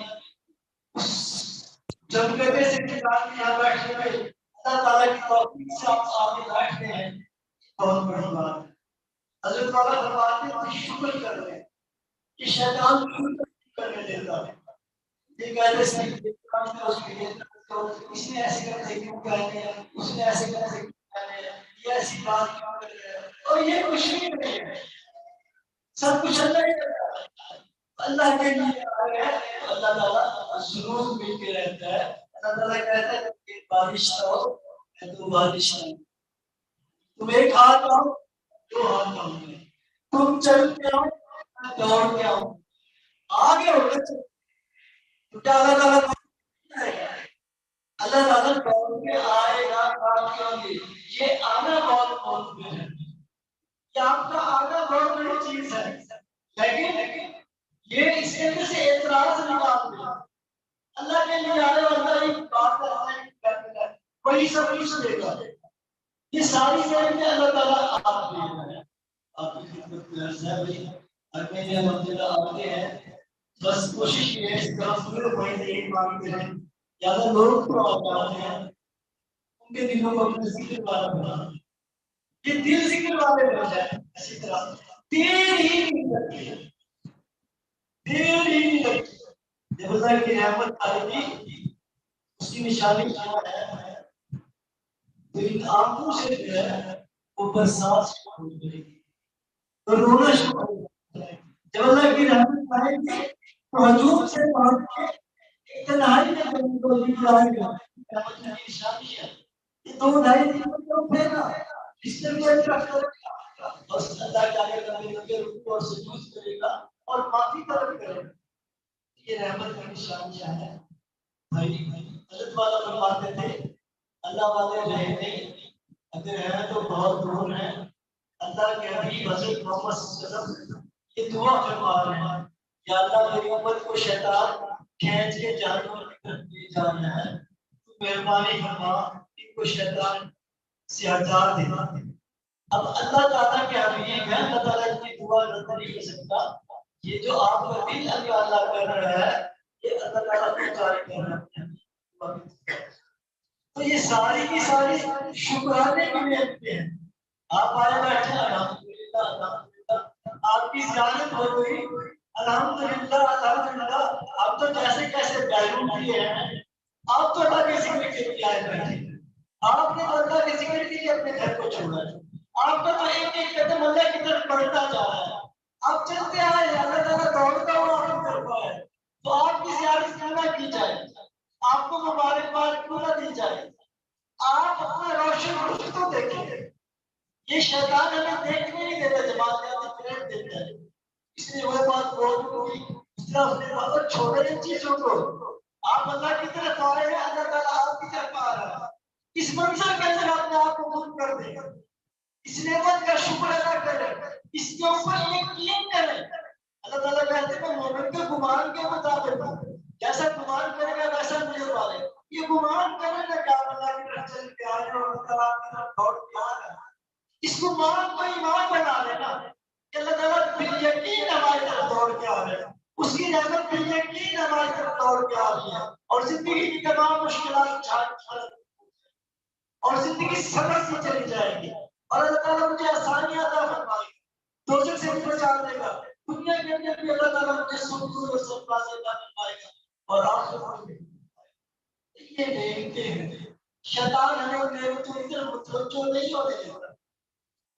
جب کہتے سے کتاب میں یہاں بیٹھنے میں اللہ تعالیٰ کی توفیق سے آپ آگے بیٹھتے ہیں بہت بڑی بات ہے. حضرت والا فرماتے ہیں شکر کر رہے ہیں کہ شیطان شکر کرنے دیتا ہے. یہ کہتے ہیں اس نے ایسے کرتے کیوں کہتے ہیں اس نے ایسے کرتے کیوں کہتے ہیں یہ ایسی بات کیوں کر رہے ہیں. اور یہ کچھ نہیں ہے سب کچھ اللہ ہی کرتا ہے. اللہ کے لیے اللہ تعالیٰ ضرور مل کے رہتا ہے. اللہ تعالیٰ کہتا ہے کہ بارش ہو تو بارش نہیں. تم ایک ہاتھ آؤ دو ہاتھ آؤ تم چل کے آؤ دوڑ کے آؤ آگے ہو کر اللہ تعالیٰ اللہ تعالیٰ دوڑ کے آئے گا آپ کے لیے. یہ آنا بہت مهم ہے. یہ آپ کا آنا بہت بڑی چیز ہے. لیکن یہ اس کے اندر سے اعتراض نکال دیا اللہ کے لیے آئے اور اللہ ایک بات ہے وہی سب کچھ دے گا. یہ ساری نعمتیں اللہ تعالیٰ آپ کے لیے ہے. آپ کی خدمت میں عرض ہے بھائی ہر مہینے الحمدللہ آتے ہیں. بس کوشش یہ ہے اس طرح پورے مہینے یہ مانگتے ہیں زیادہ لوگ تو آتے ہیں ان کے دلوں کو اپنے ذکر والا بنا یہ دل ذکر والے بن جائے. اسی طرح دیر ہی نہیں لگتی ہے دیر ہی نہیں لگتی. جب اللہ کی رحمت آئے گی اس کی نشانی کیا ہے تو ان آنکھوں سے جو ہے وہ برسات شروع ہو جائے گی تو رونا شروع ہو جائے گا. جب اللہ کی رحمت آئے گی تو ہجوم سے پہنچ کے ایک تنہائی میں جب کو ذکر آئے گا رحمت کی نشانی ہے. یہ 2-2.5 دن میں تو پھیلا اس سے بھی رکھ کر اور اللہ کے آگے کرنے کے رکوع اور سجود کرے گا اور معافی طلب کرے گا. یہ رحمت کی نشانی ہے. بھائی حضرت والا فرماتے تھے اللہ والے رہے نہیں اگر ہیں تو بہت دور ہیں. اللہ کے حبیب حضرت محمد صلی اللہ علیہ وسلم یہ دعا فرما رہے ہیں یا اللہ میری امت کو شیطان کھینچ کے جہنم کی طرف لے جا رہا ہے تو مہربانی فرما ان کو شیطان سے ہٹا دے. اب اللہ تعالیٰ کے حبیب ہیں اللہ تعالیٰ کی دعا رد نہیں کر سکتا. یہ جو آپ کا دل اللہ کر رہا ہے یہ اللہ تعالیٰ کو جاری کر رہا ہے. تو یہ ساری کی ساری شکرانے کی نعمتیں ہیں. آپ آئے بیٹھے الحمدللہ الحمدللہ آپ کی زیارت ہو گئی الحمدللہ الحمدللہ. آپ تو جیسے کیسے بیرون کیے ہیں آپ تو اللہ کے ذکر کے لیے آئے بیٹھے. آپ نے اللہ کے ذکر کے لیے اپنے گھر کو چھوڑا ہے. آپ کا تو ایک ایک قدم اللہ کی طرف بڑھتا جا رہا ہے. آپ چلتے آئے اللہ تعالیٰ دوڑتا ہوا آپ کی طرف آئے تو آپ کی زیارت کیوں نہ کی جائے آپ کو مبارکباد کیوں نہ دی جائے. آپ اپنا روشن رخ تو دیکھیں. یہ شیطان ہمیں دیکھنے نہیں دیتا جماعت فریب دیتا ہے. اس لیے وہ بات بہت ہوگی اس طرح اپنے وقت چھوڑے ان چیزوں کو. آپ اللہ کی طرف آئے ہیں اللہ تعالیٰ آپ کی طرف آ رہا ہے. اس منظر کے اندر اپنے آپ کو خود کر دیں اس نعمت کا شکر ادا کریں اس کے اوپر یقین کریں. اللہ تعالیٰ کہتے ہیں مومن کے گمان کے مطابق جیسا گمان کرے گا ویسا مجھے پالے. یہ گمان کرے گا کہ آپ اللہ کی طرف چل کے آئے اور اللہ تعالیٰ کی طرف دوڑ کے آ رہا ہے. اس گمان کو ایمان بنا لینا کہ اللہ تعالیٰ بال یقین ہماری طرف دوڑ کے آ رہے ہیں. اس کی رحمت بال یقین ہماری طرف دوڑ کے آ رہی ہے اور زندگی کی تمام مشکلات جھاڑ اور زندگی صبر سے چلی جائے گی اور اللہ تعالیٰ مجھے آسانیاں عطا فرمائے گا. دوزخ سے بھی بچا دے گا. دنیا کے اندر بھی اللہ تعالیٰ مجھے سکون اور سرفراز عطا فرمائے گا اور آخرت میں یہ نعمتیں ہیں. شیطان ہمیں نعمتوں کی طرف متوجہ نہیں ہونے دیتا.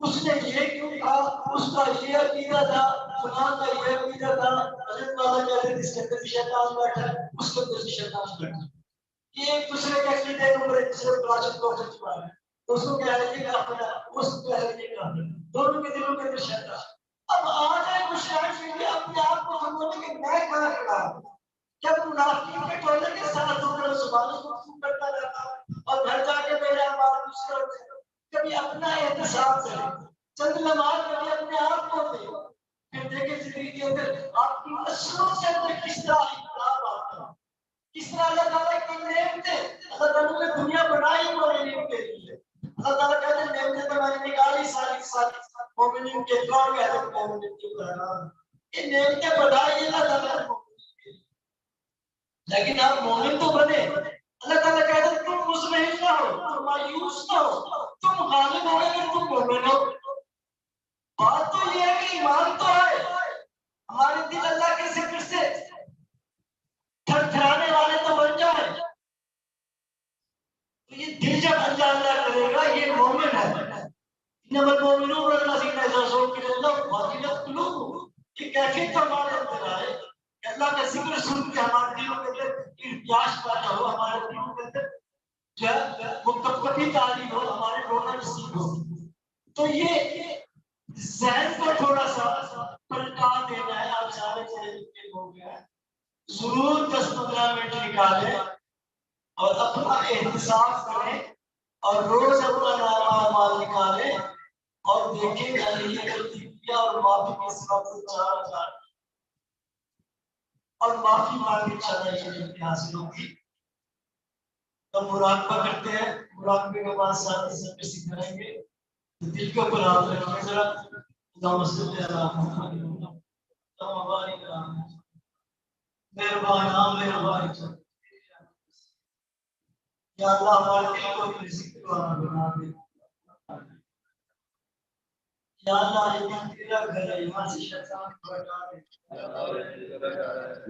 اس نے یہ کیوں کہا اس کا یہ عقیدہ تھا فلاں کا یہ عقیدہ تھا. حضرت والا کہتے ہیں اس کے اندر شیطان بیٹھا ہے اس کے اندر شیطان بیٹھا ہے. یہ ایک دوسرے کے عقیدے کے اوپر ایک دوسرے کو راشد کو چکا ہے. اس کو کہہ رہے ہیں کہ اس کو کہہ رہے ہیں دونوں کے دلوں کے اندر شیطان. اب آ جائے کچھ ٹائم کے لیے اپنے آپ کو سمجھنے کہ میں کہاں کھڑا ہوں. جب منافقین کے ٹولے کے ساتھ ہو کر زبانوں کو کرتا رہتا اور گھر جا کے میرے ہمارے دوسرے ہوتے کبھی اپنا احتساب کرے چند لمحات کبھی اپنے آپ کو دے پھر دیکھیں زندگی کے اندر آپ کی نسلوں سے اندر کس طرح انقلاب آتا ہے. کس طرح اللہ تعالیٰ کی نعمتیں اللہ تعالیٰ نے دنیا بنائی ہمارے نعمت کے لیے. اللہ تعالیٰ کہتے ہیں نعمتیں تو میں نے نکالی ساری ساری مومنین کے دعا کہتے ہیں مومنین کی بہرحال یہ نعمتیں بڑھائی اللہ تعالیٰ نے لیکن آپ مومن تو بنے. اللہ تعالیٰ کہتے ہیں تم مطمئن نہ ہو تم مایوس نہ ہو تم غالب ہو گے تم مومن ہو. بات تو یہ ہے کہ ایمان تو ہے ہمارے دل اللہ کے ذکر سے تھر تھرانے والے تو بن جائیں. تو یہ دل جب اللہ اللہ کرے گا یہ مومن ہے. انما المؤمنون الذين اذا ذكر الله وجلت قلوبهم. یہ کیفیت تو ہمارے اندر آئے کہ اللہ کا ذکر سن کے ہمارے دلوں کے اندر ارتیاش پیدا ہو ہمارے دلوں کے اندر جو ہے مکمل تعلیم ہو ہمارے رونا نصیب ہو. تو یہ ذہن کو تھوڑا سا پلٹا دینا ہے. آپ سارے چلے ہو گیا ضرور 10-15 منٹ نکالیں اور اپنا احتساب کریں اور روز اپنا نام اعمال نکالیں اور دیکھیں کہ اللہ نے غلطی کیا اور معافی کے سبب سے 4000 اور معافی مانگنی انشاءاللہ یہ جلدی حاصل ہوگی. تو مراقبہ کرتے ہیں. مراقبے کے بعد ساتھ سب سے کریں گے. دل کے اوپر ہاتھ رکھیں ذرا. اللہم صلی علی محمد اللہم بارک علی محمد. مہربانی یا اللہ ہمارے دل کو اپنے ذکر والا بنا دے. یا اللہ یہ دل تیرا گھر ہے. یہاں سے شیطان کو ہٹا دے.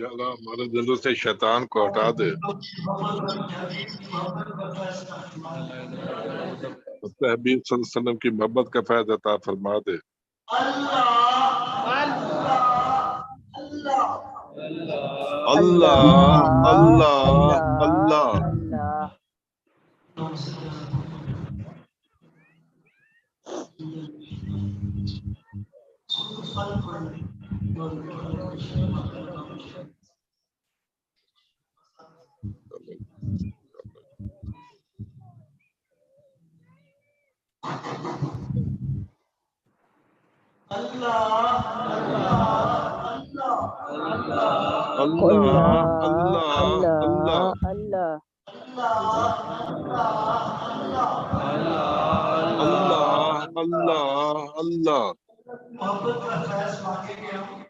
یا اللہ ہمارے دلوں سے شیطان کو ہٹا دے. اپنے حبیب صلی اللہ علیہ وسلم کی محبت کا فیض عطا فرما دے. اللہ اللہ اللہ. اللہ اللہ اللہ اللہ اللہ اللہ. محبت کا فیض مانگیں گے ہم.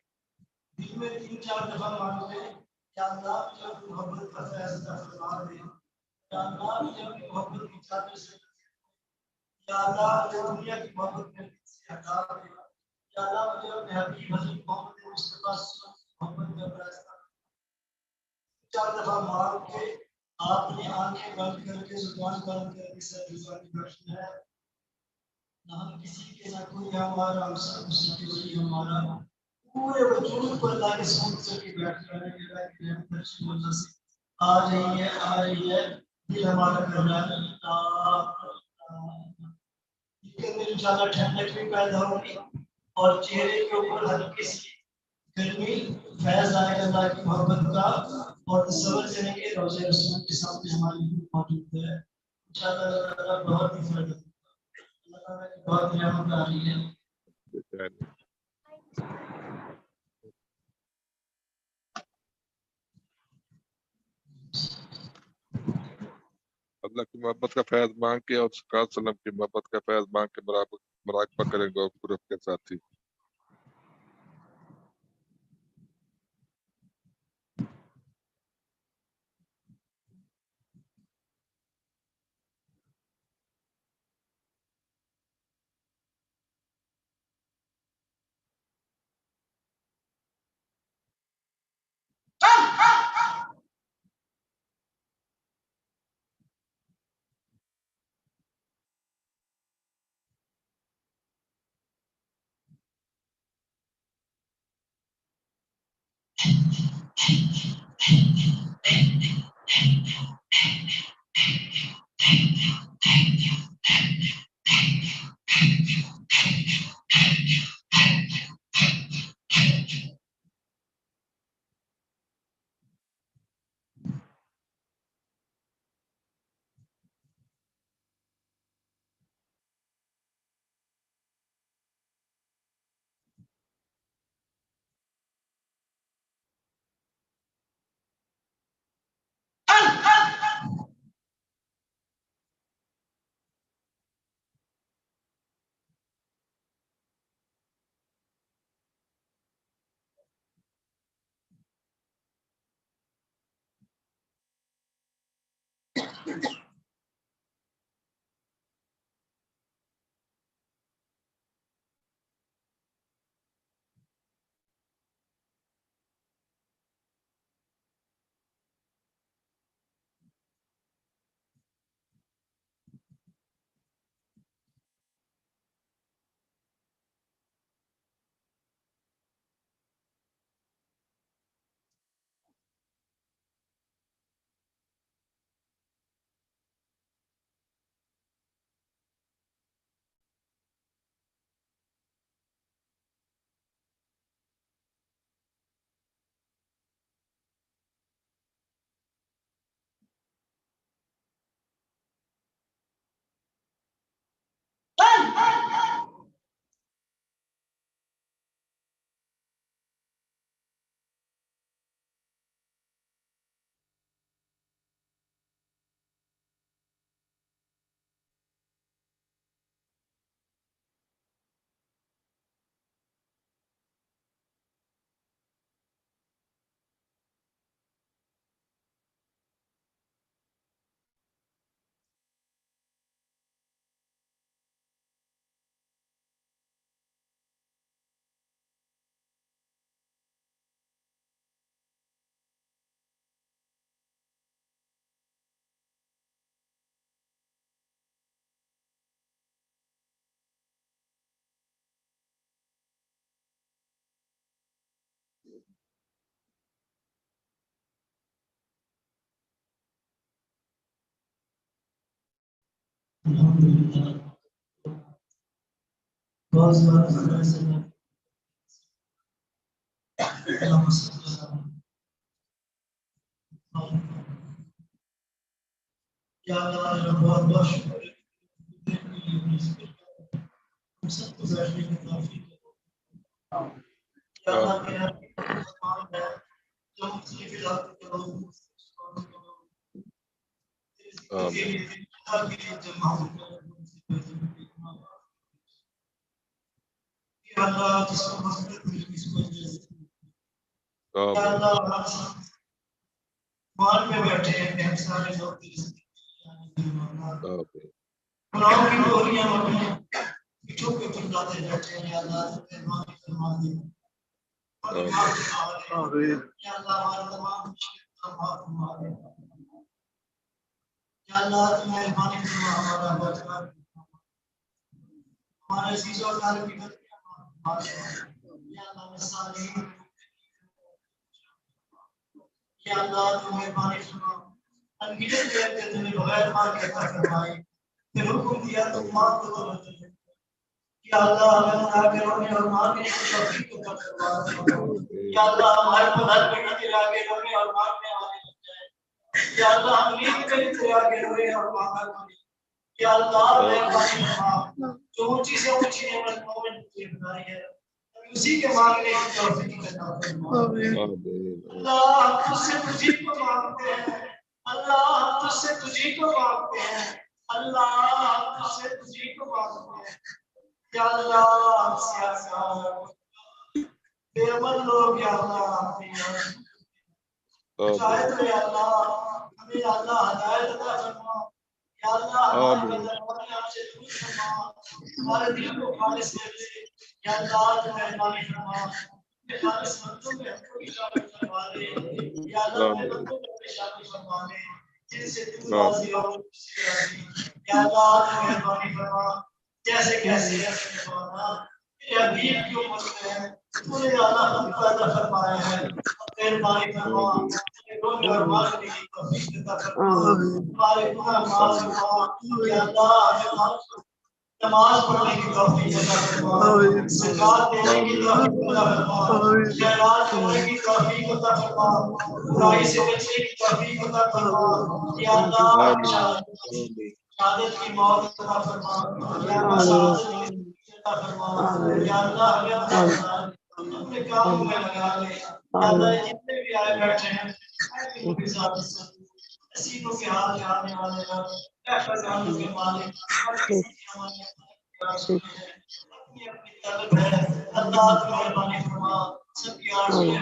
دن میں 3-4 دفعہ مانگتے ہیں. یا اللہ جب محبت کا فیض عطا فرما دے. یا اللہ جب محبت کی چادر سے یا اللہ جو دنیا کی محبت میں سے ہٹا دے. یا اللہ مجھے اپنے حبیب حضرت محمد مصطفیٰ صلی اللہ علیہ وسلم محبت کا راستہ 4 دفعہ مانگ کے آپ نے آنکھیں بند کر کے زبان بند کر کے سر رضوانی بخشنا ہے. نہ ہم کسی کے نہ کوئی ہمارا ہم سب اسی کے ولی ہمارا پورے وجود پر اللہ کے سمجھ سے کے بیٹھ کرنے کے بعد کہ ہم رسول اللہ سے آ رہی ہے دل ہمارا کر رہا ہے. کے اندر انشاءاللہ ٹھنڈک بھی پیدا ہوگی اور چہرے کے اوپر ہلکی سی گرمی فیض آئے گا اللہ کی محبت کا. اور تصور کریں گے روزے رسول کے سامنے ہمارے لیے موجود ہے. انشاءاللہ اللہ تعالیٰ بہت ہی فائدہ اللہ تعالیٰ کی بہت رحمت آ رہی ہے. اللہ کی محبت کا فیض مانگ کے اور سرکار صلی اللہ علیہ وسلم کی محبت کا فیض مانگ کے مراقبہ کریں گے اور گروپ کے ساتھی. الحمدللہ بہت زیادہ خیر سے اللہم صلی اللہ یا اللہ بہت بہت شکر ہے ہم سب کو بیٹھنے کی توفیق دے یا اللہ میرا فرمان ہے جو مختلف علاقوں کے لوگ اللہ جس کو مغفرت ملی اس کو یا اللہ مان میں بیٹھے ہیں کہ ہم سارے لوگ گناہوں کی ڈوریاں اپنے پیٹھوں پہ چلاتے بیٹھے ہیں یا اللہ مہربانی فرما دے یا اللہ ہمارے تمام مشکلات معاف فرما دے یا اللہ مہربانی فرما ہمارا بچہ ہمارے عزیز اور تعلق کی غلطیاں معاف فرما دے یا اللہ صالحین یا اللہ تو مہربانی فرما انگیزے دیتے تمہیں بغیر ماں کے عطا فرمائے پھر حکم دیا تو ماں کو تو یا اللہ ہمیں منا کے رونے اور ماں کے توفیق کو عطا فرما یا اللہ ہمارے کو ہر بیٹی کے آگے رونے اور ماں میں آنے لگ جائے یا اللہ ہم نیند کے لیے آگے رونے اور ماں کا رونے یا اللہ مہربانی فرما جو اونچی سے اونچی نعمت مومن کی بنائی ہے اسی کے مانگنے کی توفیق عطا فرما اللہ ہم تجھ سے تجھی کو مانگتے ہیں اللہ ہم تجھ سے تجھی کو مانگتے ہیں اللہ ہم تجھ سے تجھی کو مانگتے ہیں یا اللہ ہم سیاستدان بے عمل لوگ یا اللہ ہدایت ہے یا اللہ ہمیں یا اللہ ہدایت عطا فرما یا اللہ ہمارے بدن آپ سے دور فرما ہمارے دل کو خالص کر دے یا اللہ تو مہربانی فرما خالص مندوں میں ہم کو شامل فرما دے یا اللہ مندوں میں شامل فرما دے جن سے تو راضی ہو یا اللہ تو مہربانی فرما جیسے کیسے فرمانا یا حبیب کی امت میں ہے تو نے اللہ ہم کو عطا فرمایا ہے مہربانی فرما رونے اور مانگنے کی توفیق عطا فرما ہمارے گناہ معاف فرما یا اللہ ہمیں نماز پڑھنے کی توفیق عطا فرما زکات دینے کی توفیق عطا فرما خیرات کرنے کی توفیق عطا فرما برائی سے بچنے کی توفیق عطا فرما یا اللہ شہادت کی موت عطا فرما یا اللہ شہادت کی عطا فرما یا اللہ ہمیں اپنے کاموں میں لگا لے یا اللہ جتنے بھی آئے بیٹھے ہیں ان کے ساتھ حسینوں کے ہاتھ میں آنے والے رب احفظ عنوں کے مالک ہر کسی کی ہماری اپنی اپنی طلب ہے اللہ تو مہربانی فرما سب کی آرزویں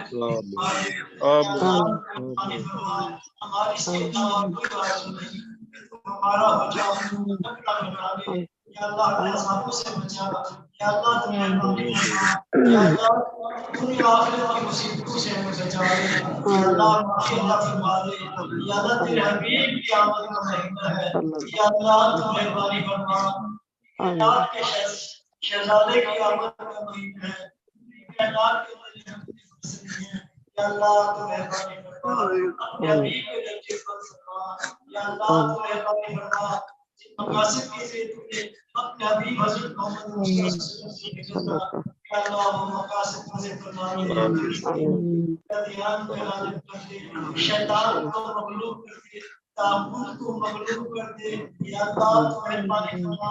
مہربانی فرما ہماری سے علاوہ کوئی آرزو نہیں ہمارا ہو جاؤ اپنا بنا دے یا اللہ اپنے عذابوں سے بچا یا اللہ تو مہربانی فرما یا اللہ پوری آخرت کی مصیبتوں سے ہمیں بچا دے یا اللہ معافی عطا فرما دے یا اللہ تیرے حبیب کی آمد کا مہینہ ہے یا اللہ تو مہربانی فرما کائنات کے شہزادے کی آمد کا مہینہ ہے کائنات کے مہینے یا اللہ تو مہربانی فرما اپنے حبیب کے درجے پر فرما یا اللہ تو مہربانی فرما مقاصد کی سے تو نے اپنے حبیب حضرت محمد صلی اللہ علیہ وسلم سے نکلنا یا اللہ وہ مقاصد مجھے فرما دے دھیان کو غالب کر دے شیطان کو مغلوب کر دے طاغوت کو مغلوب کر دے یا اللہ تو مہربانی فرما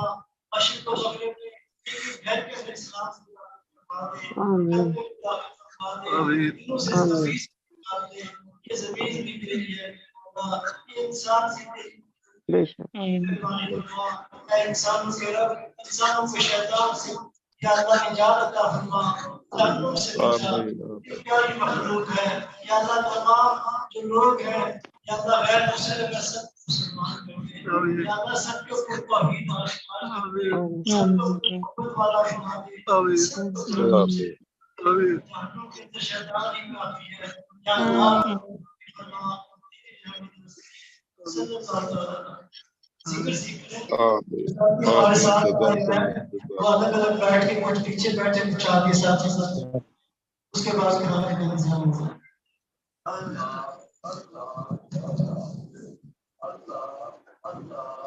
مشرق و مغرب میں گھر کے اسلام سے فرما دے دلوں سے تفیض فرما دے یہ زمین بھی تیری ہے یہ انسان سے تیری مہربانی فرما اے انسانوں کے رب انسانوں کے شیطان سے یا اللہ نجات عطا فرما جہنم سے بچا یہ پیاری مخلوق ہے یا اللہ تمام جو لوگ ہیں یا اللہ غیر مسلم ہے سب مسلمان کر دے یا اللہ سب کے اوپر توحید آشکار کر دے سب کو محبت والا بنا دے سب کو جہنم کے اندر شیطان ہی کافی ہے یا اللہ فرما صلی اللہ علیہ وسلم ذکر سیکھ لیں ہمارے ساتھ وہ الگ الگ بیٹھ کے کچھ پیچھے بیٹھے کچھ آگے ساتھی ساتھ اس کے بعد کھانے کا انتظام ہوگا اللہ اللہ اللہ اللہ